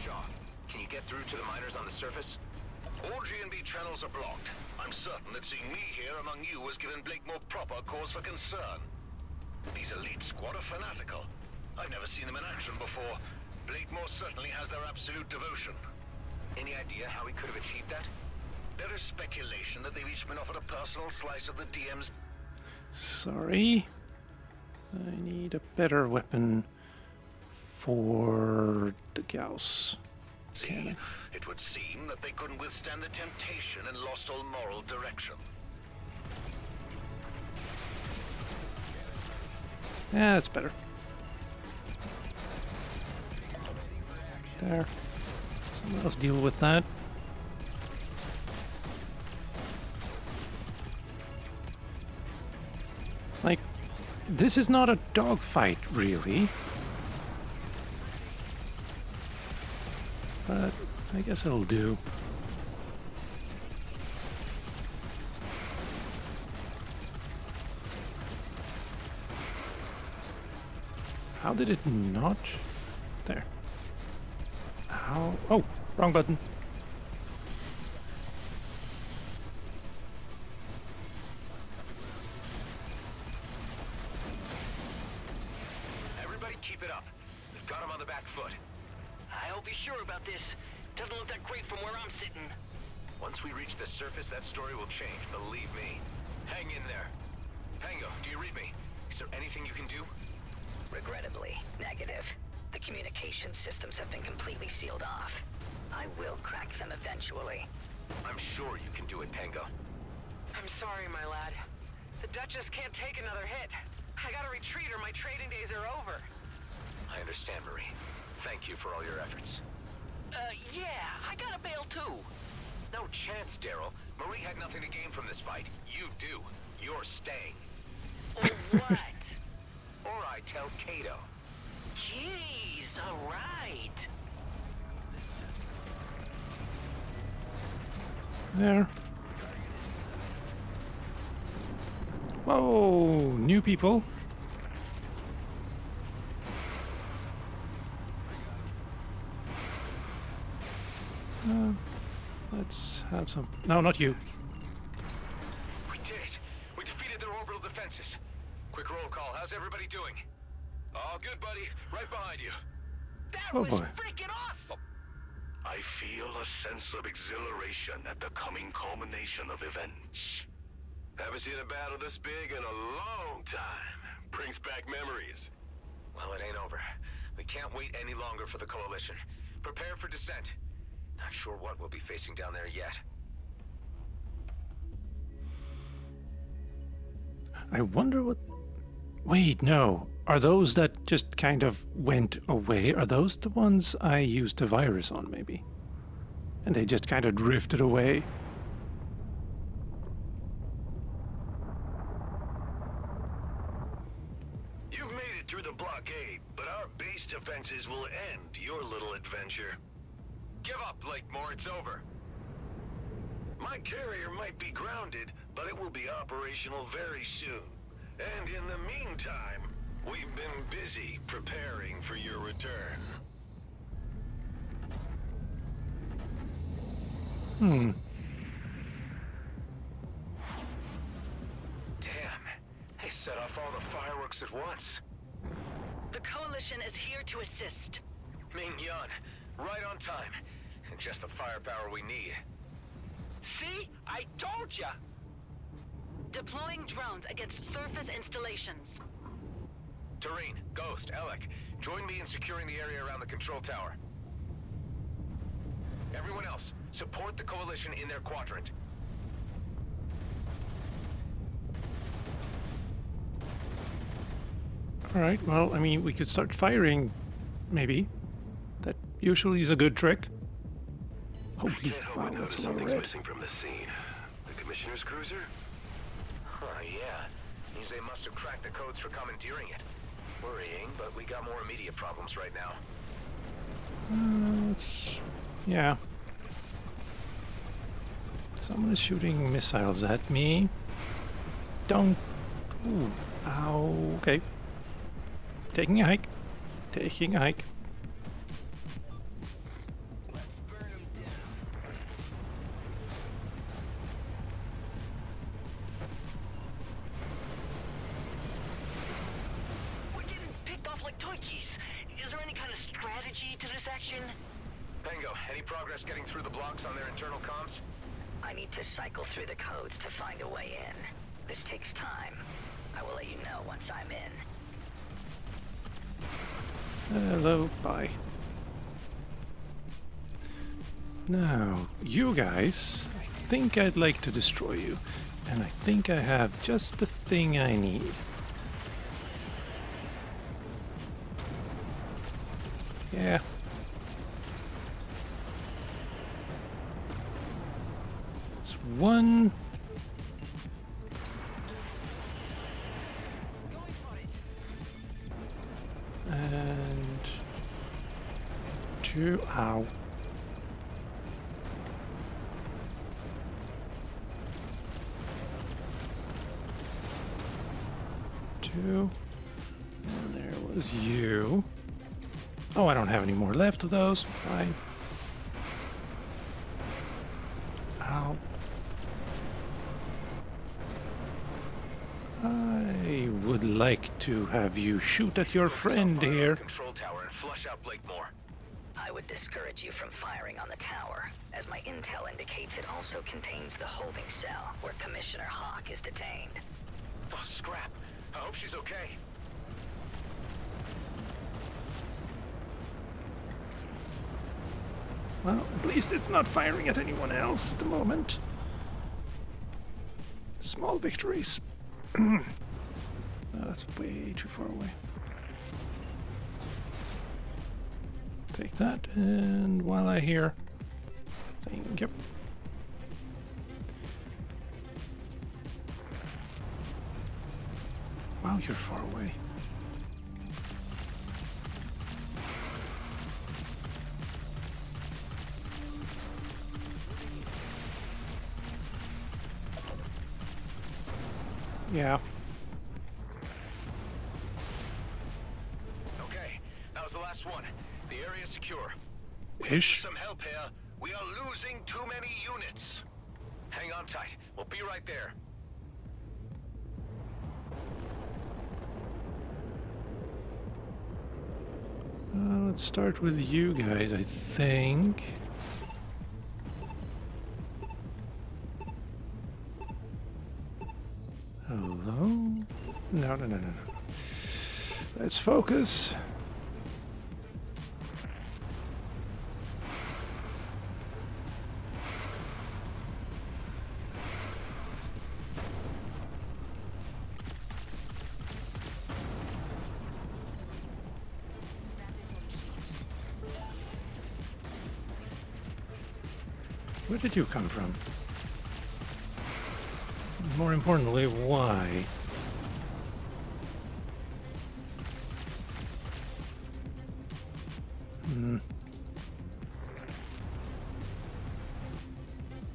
Shaw, can you get through to the miners on the surface? All G&B channels are blocked. I'm certain that seeing me here among you has given Blakemore proper cause for concern. These elite squad are fanatical. I've never seen them in action before. Blakemore certainly has their absolute devotion. Any idea how he could have achieved that? There is speculation that they've each been offered a personal slice of the DM's... Sorry. I need a better weapon for the Gauss cannon. It would seem that they couldn't withstand the temptation and lost all moral direction. Yeah, that's better. There. Someone else deal with that. Like, this is not a dogfight, really. But I guess it'll do. How did it not? There. How? Oh, wrong button. Everybody keep it up. We've got him on the back foot. I hope he's sure about this. Doesn't look that great from where I'm sitting. Once we reach the surface, that story will change, believe me. Hang in there. Pango, do you read me? Is there anything you can do? Regrettably, negative. The communication systems have been completely sealed off. I will crack them eventually. I'm sure you can do it, Pango. I'm sorry, my lad. The Duchess can't take another hit. I gotta retreat or my trading days are over. I understand, Marie. Thank you for all your efforts. Yeah, I gotta bail too. No chance, Daryl. Marie had nothing to gain from this fight. You do. You're staying. Or what? Or I tell Kato. Jeez, alright. There. Whoa, new people. Let's have some... No, not you. We did it. We defeated their orbital defenses. Quick roll call. How's everybody doing? All good, buddy. Right behind you. That Oh was boy. freaking awesome. I feel a sense of exhilaration at the coming culmination of events. Haven't seen a battle this big in a long time. Brings back memories. Well, it ain't over. We can't wait any longer for the Coalition. Prepare for descent. Not sure what we'll be facing down there yet. I wonder what... Wait, no. Are those that just kind of went away? Are those the ones I used the virus on, maybe? And they just kind of drifted away? You've made it through the blockade, but our base defenses will end your little adventure. Give up, Blakemore. It's over. My carrier might be grounded, but it will be operational very soon. And in the meantime, we've been busy preparing for your return. Damn. They set off all the fireworks at once. The Coalition is here to assist. Ming-Yan, right on time. And just the firepower we need. See? I told ya. Deploying drones against surface installations. Tareen, Ghost, Alec, join me in securing the area around the control tower. Everyone else, support the Coalition in their quadrant. Alright, well, I mean, we could start firing, maybe. That usually is a good trick. Holy, wow, that's a lot of red. Missing from the scene. The Commissioner's cruiser? Huh, yeah. Means they must have cracked the codes for commandeering it. Worrying, but we got more immediate problems right now. Yeah. Someone is shooting missiles at me. Don't. Ooh. Ow. Okay. Taking a hike. Taking a hike. We're getting picked off like toy keys. Is there any kind of strategy to this action? Pango, any progress getting through the blocks on their internal comms? I need to cycle through the codes to find a way in. This takes time. I will let you know once I'm in. Hello, bye. Now, you guys, I think I'd like to destroy you. And I think I have just the thing I need. Yeah. It's one. And two. Ow. Two. And there was you. Oh, I don't have any more left of those. Fine. Ow. I would like to have you shoot at your friend here. Control tower and flush out Blakemore. I would discourage you from firing on the tower, as my intel indicates it also contains the holding cell where Commissioner Hawk is detained. Oh, scrap. I hope she's okay. Well, at least it's not firing at anyone else at the moment. Small victories. Oh, that's way too far away. Take that, and while I hear... Thank you. Wow, you're far away. Yeah. Okay, that was the last one. The area is secure. Ish. Some help here. We are losing too many units. Hang on tight. We'll be right there. Let's start with you guys, I think. Hello? No. Let's focus. Where did you come from? More importantly, why?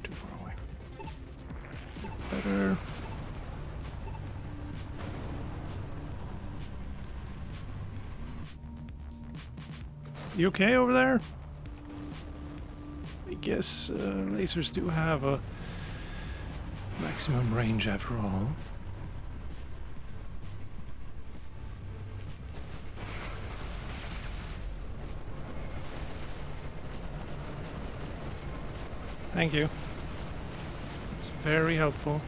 Too far away. Better. You okay over there? I guess lasers do have a maximum range after all. Thank you. It's very helpful.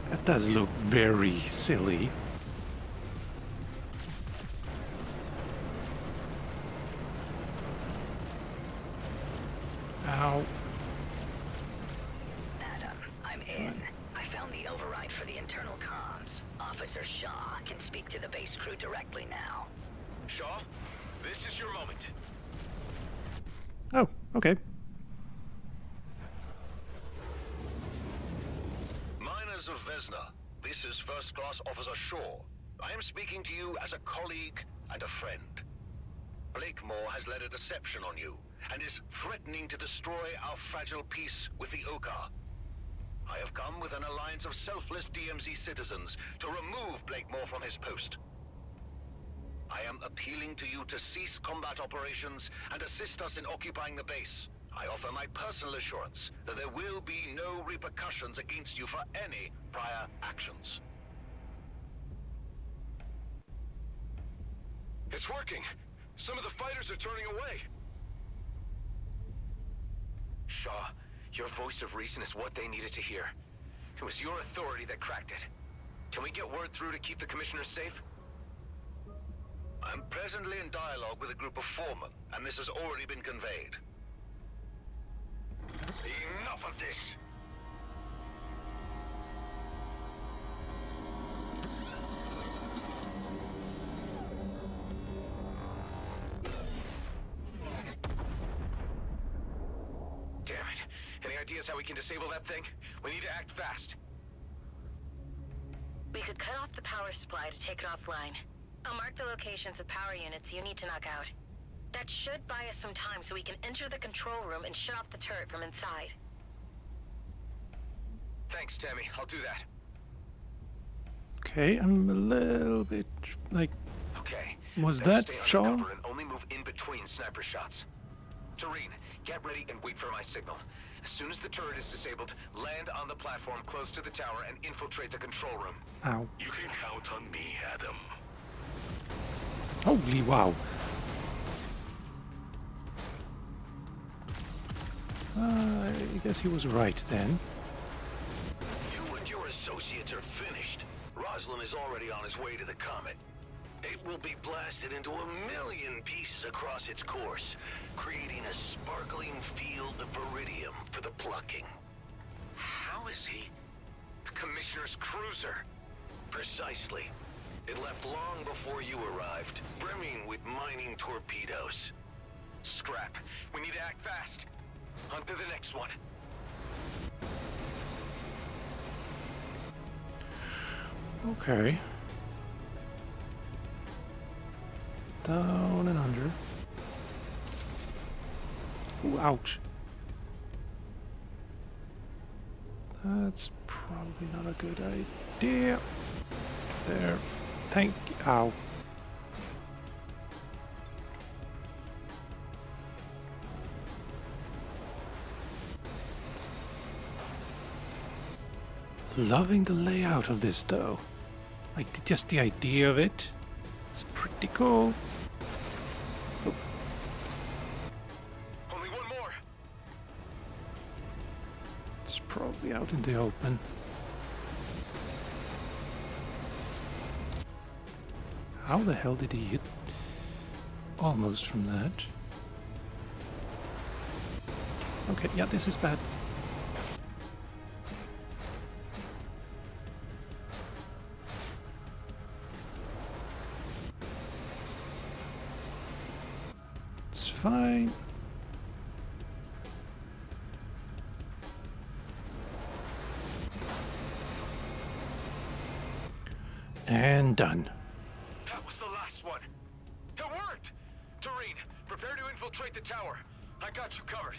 That does look very silly. Ow. Adam, I'm in. I found the override for the internal comms. Officer Shaw can speak to the base crew directly now. Shaw, this is your moment. Oh, okay. Miners of Vesna, this is First Class Officer Shaw. I am speaking to you as a colleague and a friend. Blakemore has led a deception on you, and is threatening to destroy our fragile peace with the Okar. I have come with an alliance of selfless DMZ citizens to remove Blakemore from his post. I am appealing to you to cease combat operations and assist us in occupying the base. I offer my personal assurance that there will be no repercussions against you for any prior actions. It's working. Some of the fighters are turning away. Shaw, your voice of reason is what they needed to hear. It was your authority that cracked it. Can we get word through to keep the commissioners safe? I'm presently in dialogue with a group of foremen, and this has already been conveyed. Enough of this! Damn it. Any ideas how we can disable that thing? We need to act fast. We could cut off the power supply to take it offline. I'll mark the locations of power units you need to knock out. That should buy us some time so we can enter the control room and shut off the turret from inside. Thanks, Tammy. I'll do that. Okay, I'm a little bit like... Okay. Was Now that stay Shaw? undercover and only move in between sniper shots. Tareen, get ready and wait for my signal. As soon as the turret is disabled, land on the platform close to the tower and infiltrate the control room. Ow. You can count on me, Adam. Holy wow. I guess he was right then. You and your associates are finished. Roslin is already on his way to the comet. It will be blasted into 1,000,000 pieces across its course, creating a sparkling field of iridium for the plucking. How is he? The Commissioner's cruiser. Precisely. It left long before you arrived, brimming with mining torpedoes. Scrap. We need to act fast. On to the next one. Okay. Down and under. Ooh, ouch. That's probably not a good idea. There. Thank you. Ow. Loving the layout of this though. Like just the idea of it. It's pretty cool. Oh. Only one more. It's probably out in the open. How the hell did he hit almost from that? Okay, yeah, this is bad. It's fine. And done. That was the last one. It worked! Tareen, prepare to infiltrate the tower. I got you covered.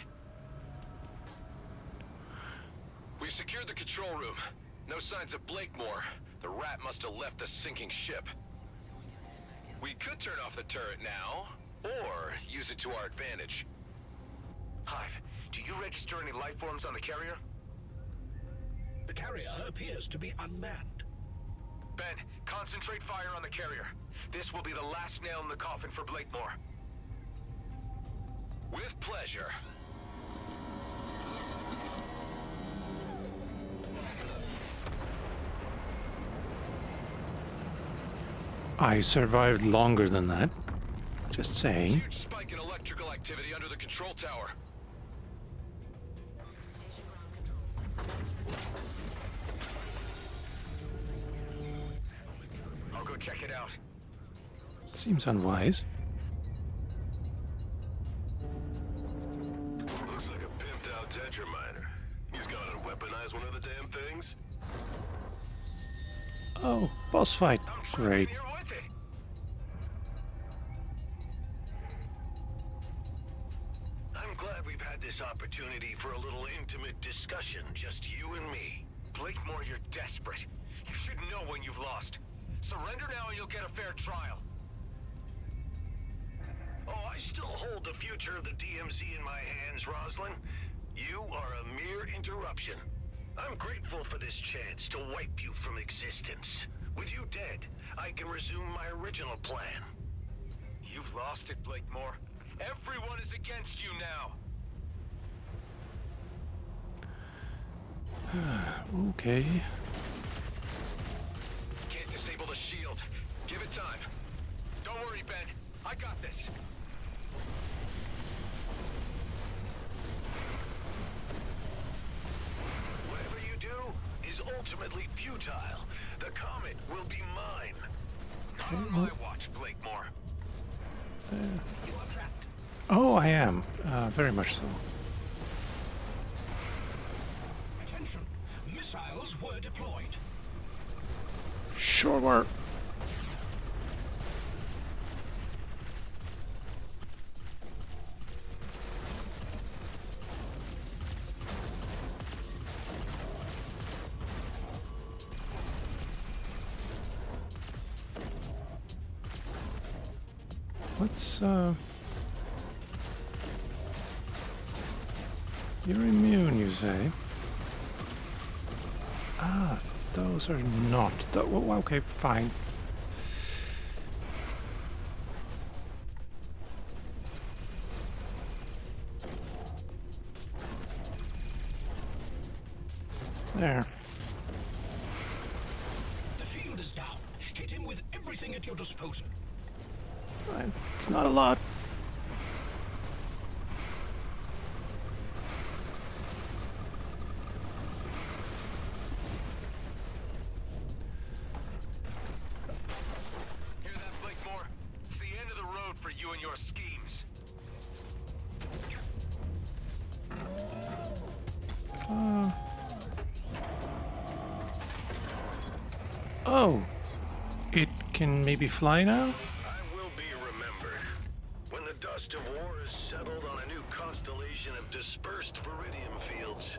We've secured the control room. No signs of Blakemore. The rat must have left the sinking ship. We could turn off the turret now, or use it to our advantage. Hive, do you register any life forms on the carrier? The carrier appears to be unmanned. Ben, concentrate fire on the carrier. This will be the last nail in the coffin for Blakemore. With pleasure. I survived longer than that. Just saying. Huge spike in electrical activity under the control tower. go check it out. Seems unwise. Looks like a pimped out Tetra-miner. He's gone and weaponized one of the damn things. Oh, boss fight. Great. I'm glad we've had this opportunity for a little intimate discussion, just you and me. Blakemore, you're desperate. You should know when you've lost. Surrender now and you'll get a fair trial. Oh, I still hold the future of the DMZ in my hands, Roslyn. You are a mere interruption. I'm grateful for this chance to wipe you from existence. With you dead, I can resume my original plan. You've lost it, Blakemore. Everyone is against you now. Okay. Can't disable the shield. Give it time. Don't worry, Ben. I got this. Whatever you do is ultimately futile. The comet will be mine. Not on my watch, Blakemore. You are trapped. Oh, I am. Very much so. Attention. Missiles were deployed. Sure were. Let's, You're immune, you say? Ah, those are not... Well, okay, fine. There. The shield is down. Hit him with everything at your disposal. Fine. It's not a lot. Hear that, Blakemore? It's the end of the road for you and your schemes. Oh. It can maybe fly now? I will be remembered. When the dust of war is settled on a new constellation of dispersed viridium fields,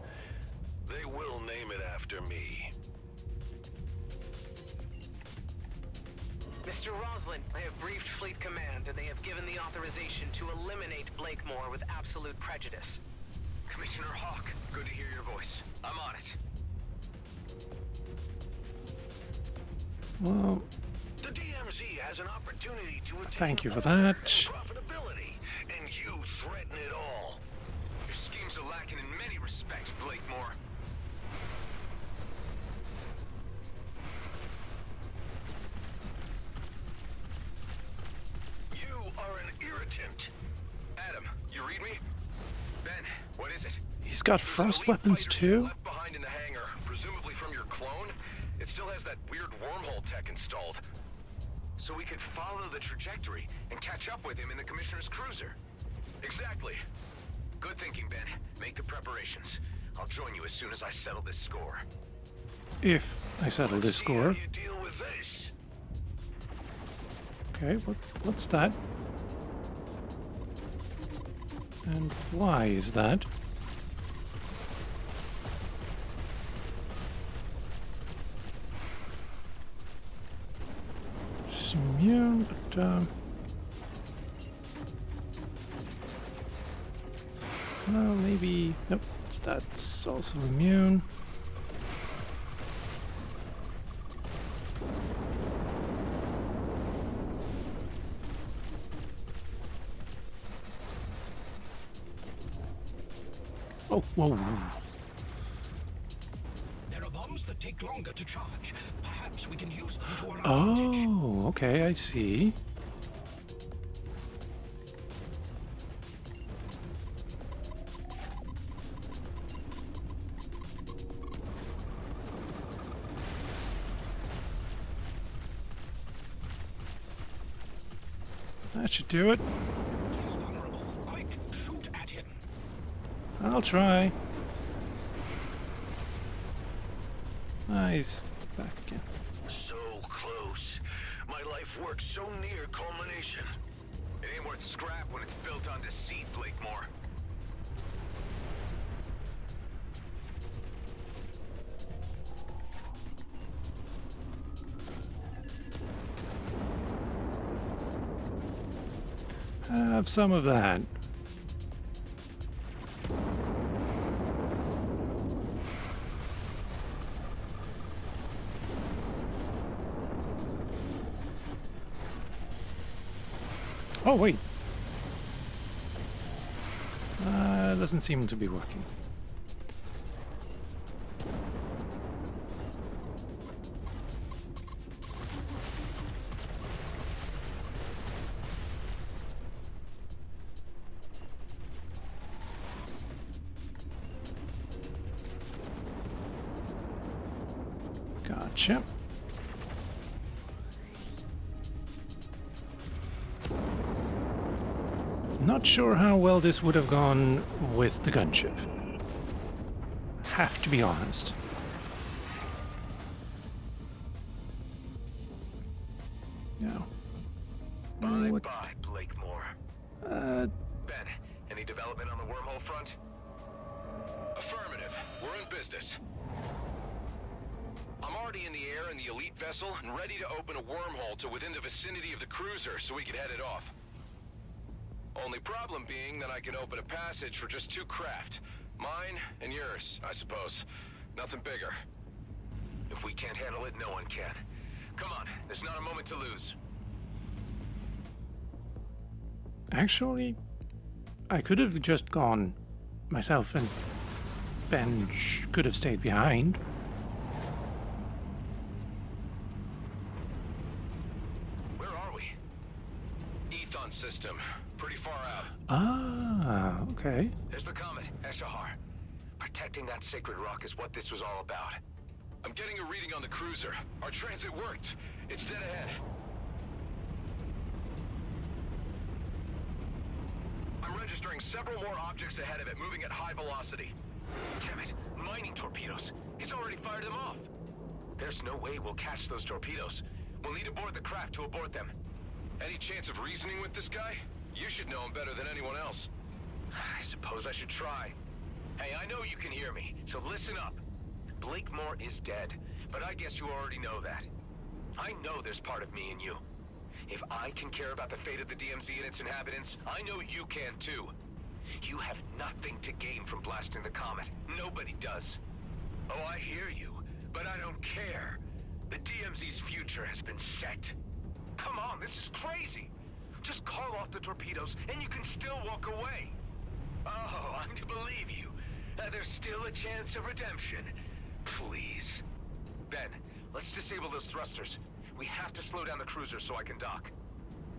they will name it after me. Mr. Roslin, I have briefed Fleet Command, and they have given the authorization to eliminate Blakemore with absolute prejudice. Commissioner Hawk, good to hear your voice. I'm on it. Well, The DMZ has an opportunity to attain thank you for that. profitability, and you threaten it all. Your schemes are lacking in many respects, Blakemore. You are an irritant. Adam, you read me? Ben, what is it? He's got frost weapons too? Left behind in the hangar, presumably from your clone. It still has that weird wormhole tech installed. So we could follow the trajectory and catch up with him in the Commissioner's cruiser. Exactly. Good thinking, Ben. Make the preparations. I'll join you as soon as I settle this score. If I settle this score. You deal with this. Okay, what's that? And why is that? It's immune, but well, maybe nope. That's also immune. Oh, whoa. There are bombs that take longer to charge. Perhaps we can use them to our advantage. Oh, okay, I see. That should do it. He's vulnerable. Quick, shoot at him. I'll try. Nice. Back again. So close. My life works so near culmination. It ain't worth scrap when it's built on deceit, Blakemore. Have some of that. Oh, wait. Doesn't seem to be working. Gotcha. Not sure how well this would have gone with the gunship. Have to be honest. No. Bye-bye, Blakemore. Uh, Ben, any development on the wormhole front? Affirmative. We're in business. I'm already in the air in the elite vessel and ready to open a wormhole to within the vicinity of the cruiser so we can head it off. Only problem being that I can open a passage for just 2 craft. Mine and yours, I suppose. Nothing bigger. If we can't handle it, no one can. Come on, there's not a moment to lose. actually, I could have just gone myself, and Ben could have stayed behind. Where are we? Ethon system. Pretty far out. Ah, okay. There's the comet, Eshahar. Protecting that sacred rock is what this was all about. I'm getting a reading on the cruiser. Our transit worked. It's dead ahead. I'm registering several more objects ahead of it, moving at high velocity. Damn it, mining torpedoes. It's already fired them off. There's no way we'll catch those torpedoes. We'll need to board the craft to abort them. Any chance of reasoning with this guy? You should know him better than anyone else. I suppose I should try. Hey, I know you can hear me, so listen up. Blakemore is dead, but I guess you already know that. I know there's part of me in you. If I can care about the fate of the DMZ and its inhabitants, I know you can too. You have nothing to gain from blasting the comet. Nobody does. Oh, I hear you, but I don't care. The DMZ's future has been set. Come on, this is crazy. Just call off the torpedoes, and you can still walk away. Oh, I'm to believe you. There's still a chance of redemption. Please. Ben, let's disable those thrusters. We have to slow down the cruiser so I can dock.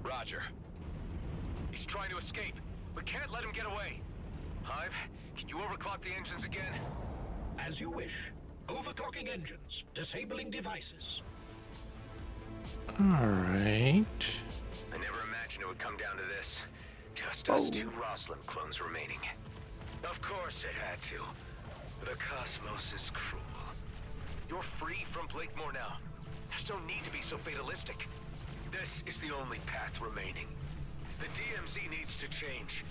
Roger. He's trying to escape. We can't let him get away. Hive, can you overclock the engines again? As you wish. Overclocking engines. Disabling devices. Alright. I never imagined it would come down to this. Just us two Roslin clones remaining. Of course it had to. The cosmos is cruel. You're free from Blakemore now. There's no need to be so fatalistic. This is the only path remaining. The DMZ needs to change,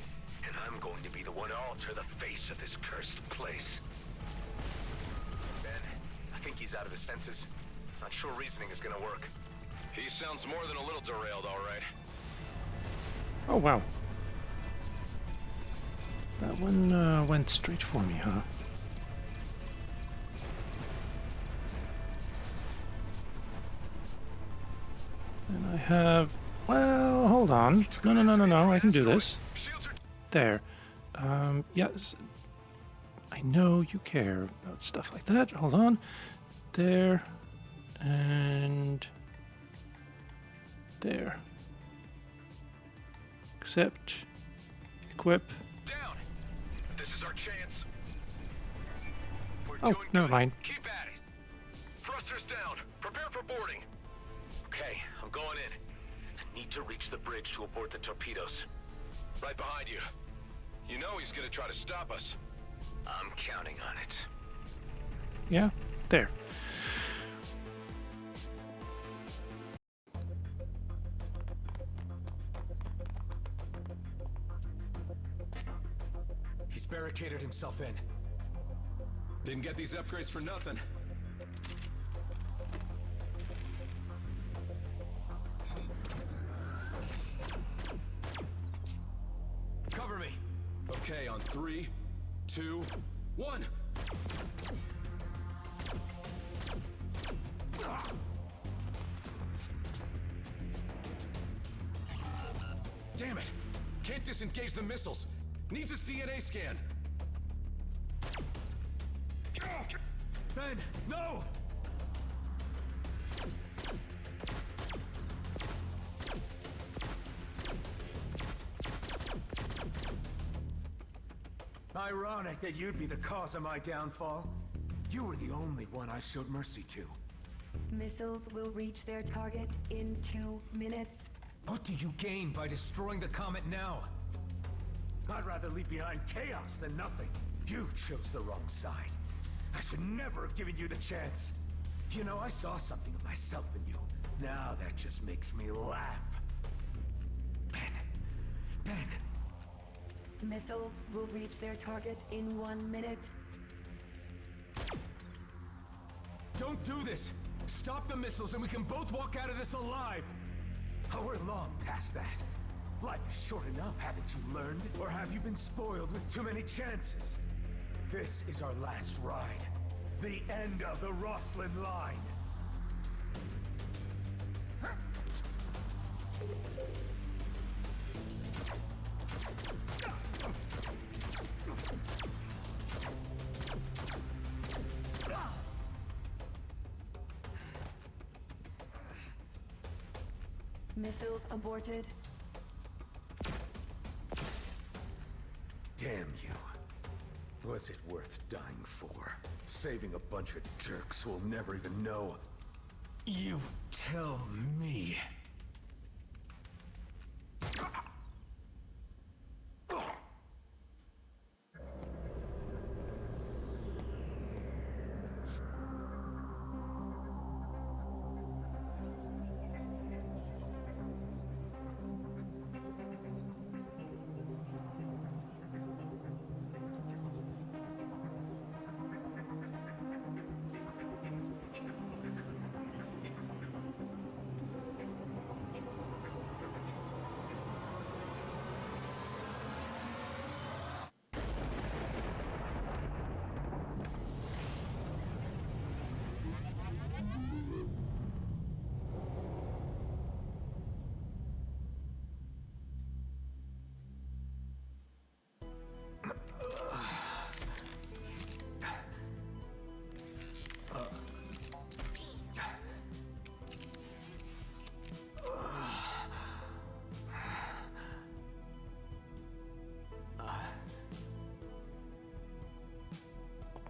and I'm going to be the one to alter the face of this cursed place. Ben, I think he's out of his senses. Not sure reasoning is gonna work. He sounds more than a little derailed, all right. Oh, wow. That one went straight for me, huh? And I have... Well, hold on. No, I can do this. There. Yes. I know you care about stuff like that. Hold on. There. And... there. Accept. Equip. Down. This is our chance. Oh, never mind. Keep at it. Thrusters down. Prepare for boarding. Okay, I'm going in. Need to reach the bridge to abort the torpedoes. Right behind you. You know he's gonna try to stop us. I'm counting on it. Yeah, there. He's barricaded himself in. Didn't get these upgrades for nothing. Cover me. Okay, on 3, 2, 1. Damn it! Can't disengage the missiles. Needs his DNA scan. Ben, no! Ironic that you'd be the cause of my downfall. You were the only one I showed mercy to. Missiles will reach their target in 2 minutes. What do you gain by destroying the comet now? I'd rather leave behind chaos than nothing. You chose the wrong side. I should never have given you the chance. You know, I saw something of myself in you. Now that just makes me laugh. Ben. Missiles will reach their target in 1 minute. Don't do this! Stop the missiles and we can both walk out of this alive! Oh, we're long past that. Life is short enough, haven't you learned? Or have you been spoiled with too many chances? This is our last ride. The end of the Roslyn line. Missiles aborted. Damn you. Was it worth dying for? Saving a bunch of jerks who'll never even know. You tell me.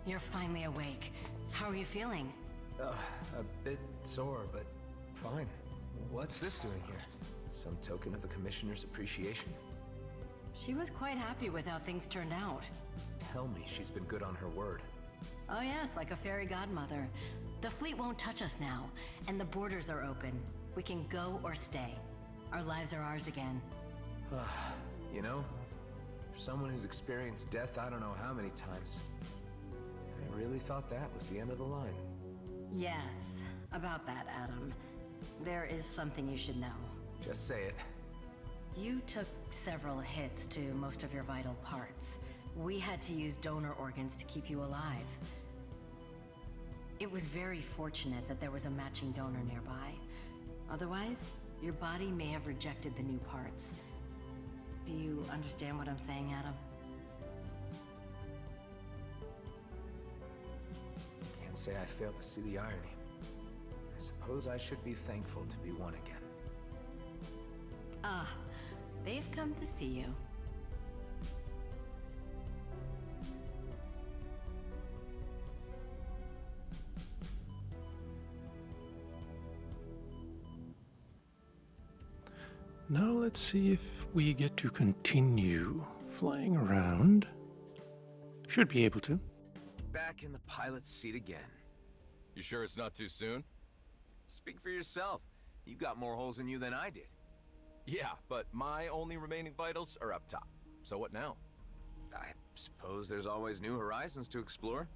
You're finally awake. How are you feeling? A bit sore, but fine. What's this doing here? Some token of the Commissioner's appreciation? She was quite happy with how things turned out. Tell me she's been good on her word. Oh yes, like a fairy godmother. The fleet won't touch us now, and the borders are open. We can go or stay. Our lives are ours again. You know, for someone who's experienced death I don't know how many times, I really thought that was the end of the line. Yes, about that, Adam. There is something you should know. Just say it. You took several hits to most of your vital parts. We had to use donor organs to keep you alive. It was very fortunate that there was a matching donor nearby. Otherwise, your body may have rejected the new parts. Do you understand what I'm saying, Adam? Can't say I failed to see the irony. I suppose I should be thankful to be one again. Ah, they've come to see you. now let's see if we get to continue flying around. Should be able to. Back in the pilot's seat again. You sure it's not too soon? Speak for yourself. You got more holes in you than I did. Yeah, but my only remaining vitals are up top. So what now? I suppose there's always new horizons to explore.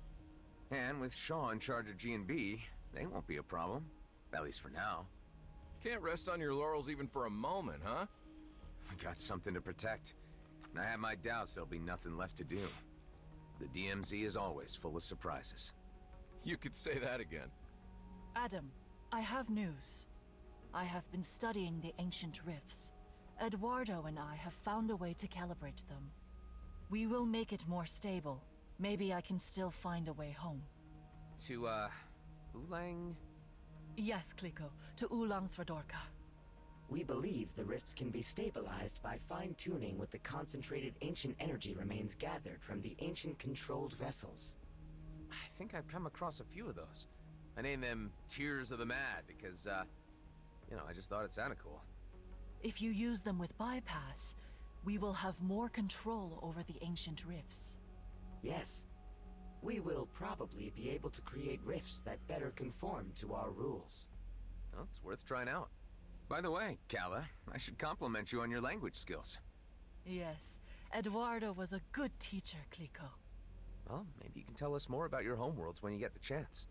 And with Shaw in charge of G&B, they won't be a problem. At least for now. Can't rest on your laurels even for a moment, huh? We got something to protect. And I have my doubts there'll be nothing left to do. The DMZ is always full of surprises. You could say that again. Adam, I have news. I have been studying the ancient rifts. Eduardo and I have found a way to calibrate them. We will make it more stable. Maybe I can still find a way home. To, Ulang? Yes, Kliko, to Ulang Thradorka. We believe the rifts can be stabilized by fine-tuning with the concentrated ancient energy remains gathered from the ancient controlled vessels. I think I've come across a few of those. I named them Tears of the Mad because, you know, I just thought it sounded cool. If you use them with bypass, we will have more control over the ancient rifts. Yes. We will probably be able to create rifts that better conform to our rules. Well, it's worth trying out. By the way, Kala, I should compliment you on your language skills. Yes, Eduardo was a good teacher, Kliko. Well, maybe you can tell us more about your homeworlds when you get the chance.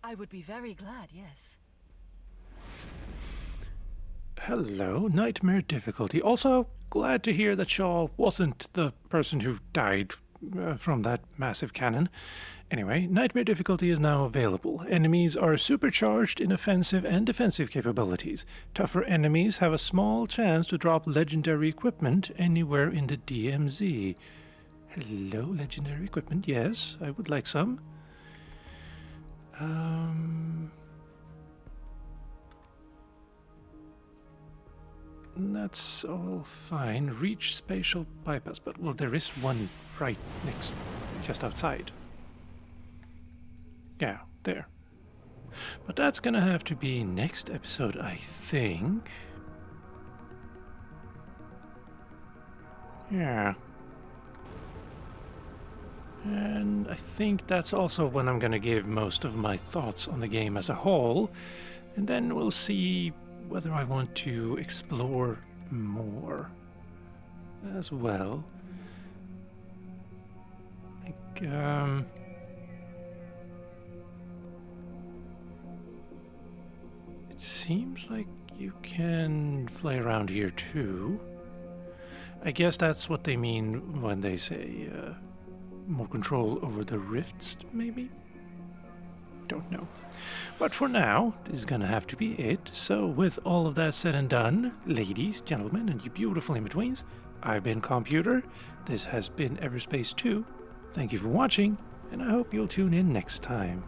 I would be very glad, yes. Hello, Nightmare Difficulty. Also, glad to hear that Shaw wasn't the person who died from that massive cannon. Anyway, Nightmare Difficulty is now available. Enemies are supercharged in offensive and defensive capabilities. Tougher enemies have a small chance to drop legendary equipment anywhere in the DMZ. Hello, legendary equipment. Yes, I would like some. That's all fine. Reach spatial bypass, but well, there is one right next, just outside. Yeah, there. But that's gonna have to be next episode, I think. Yeah. And I think that's also when I'm gonna give most of my thoughts on the game as a whole. And then we'll see whether I want to explore more as well. Like, it seems like you can fly around here too. I guess that's what they mean when they say more control over the rifts, maybe? Don't know. But for now, this is gonna have to be it. So with all of that said and done, ladies, gentlemen, and you beautiful in-betweens, I've been Calmputer. This has been Everspace 2. Thank you for watching, and I hope you'll tune in next time.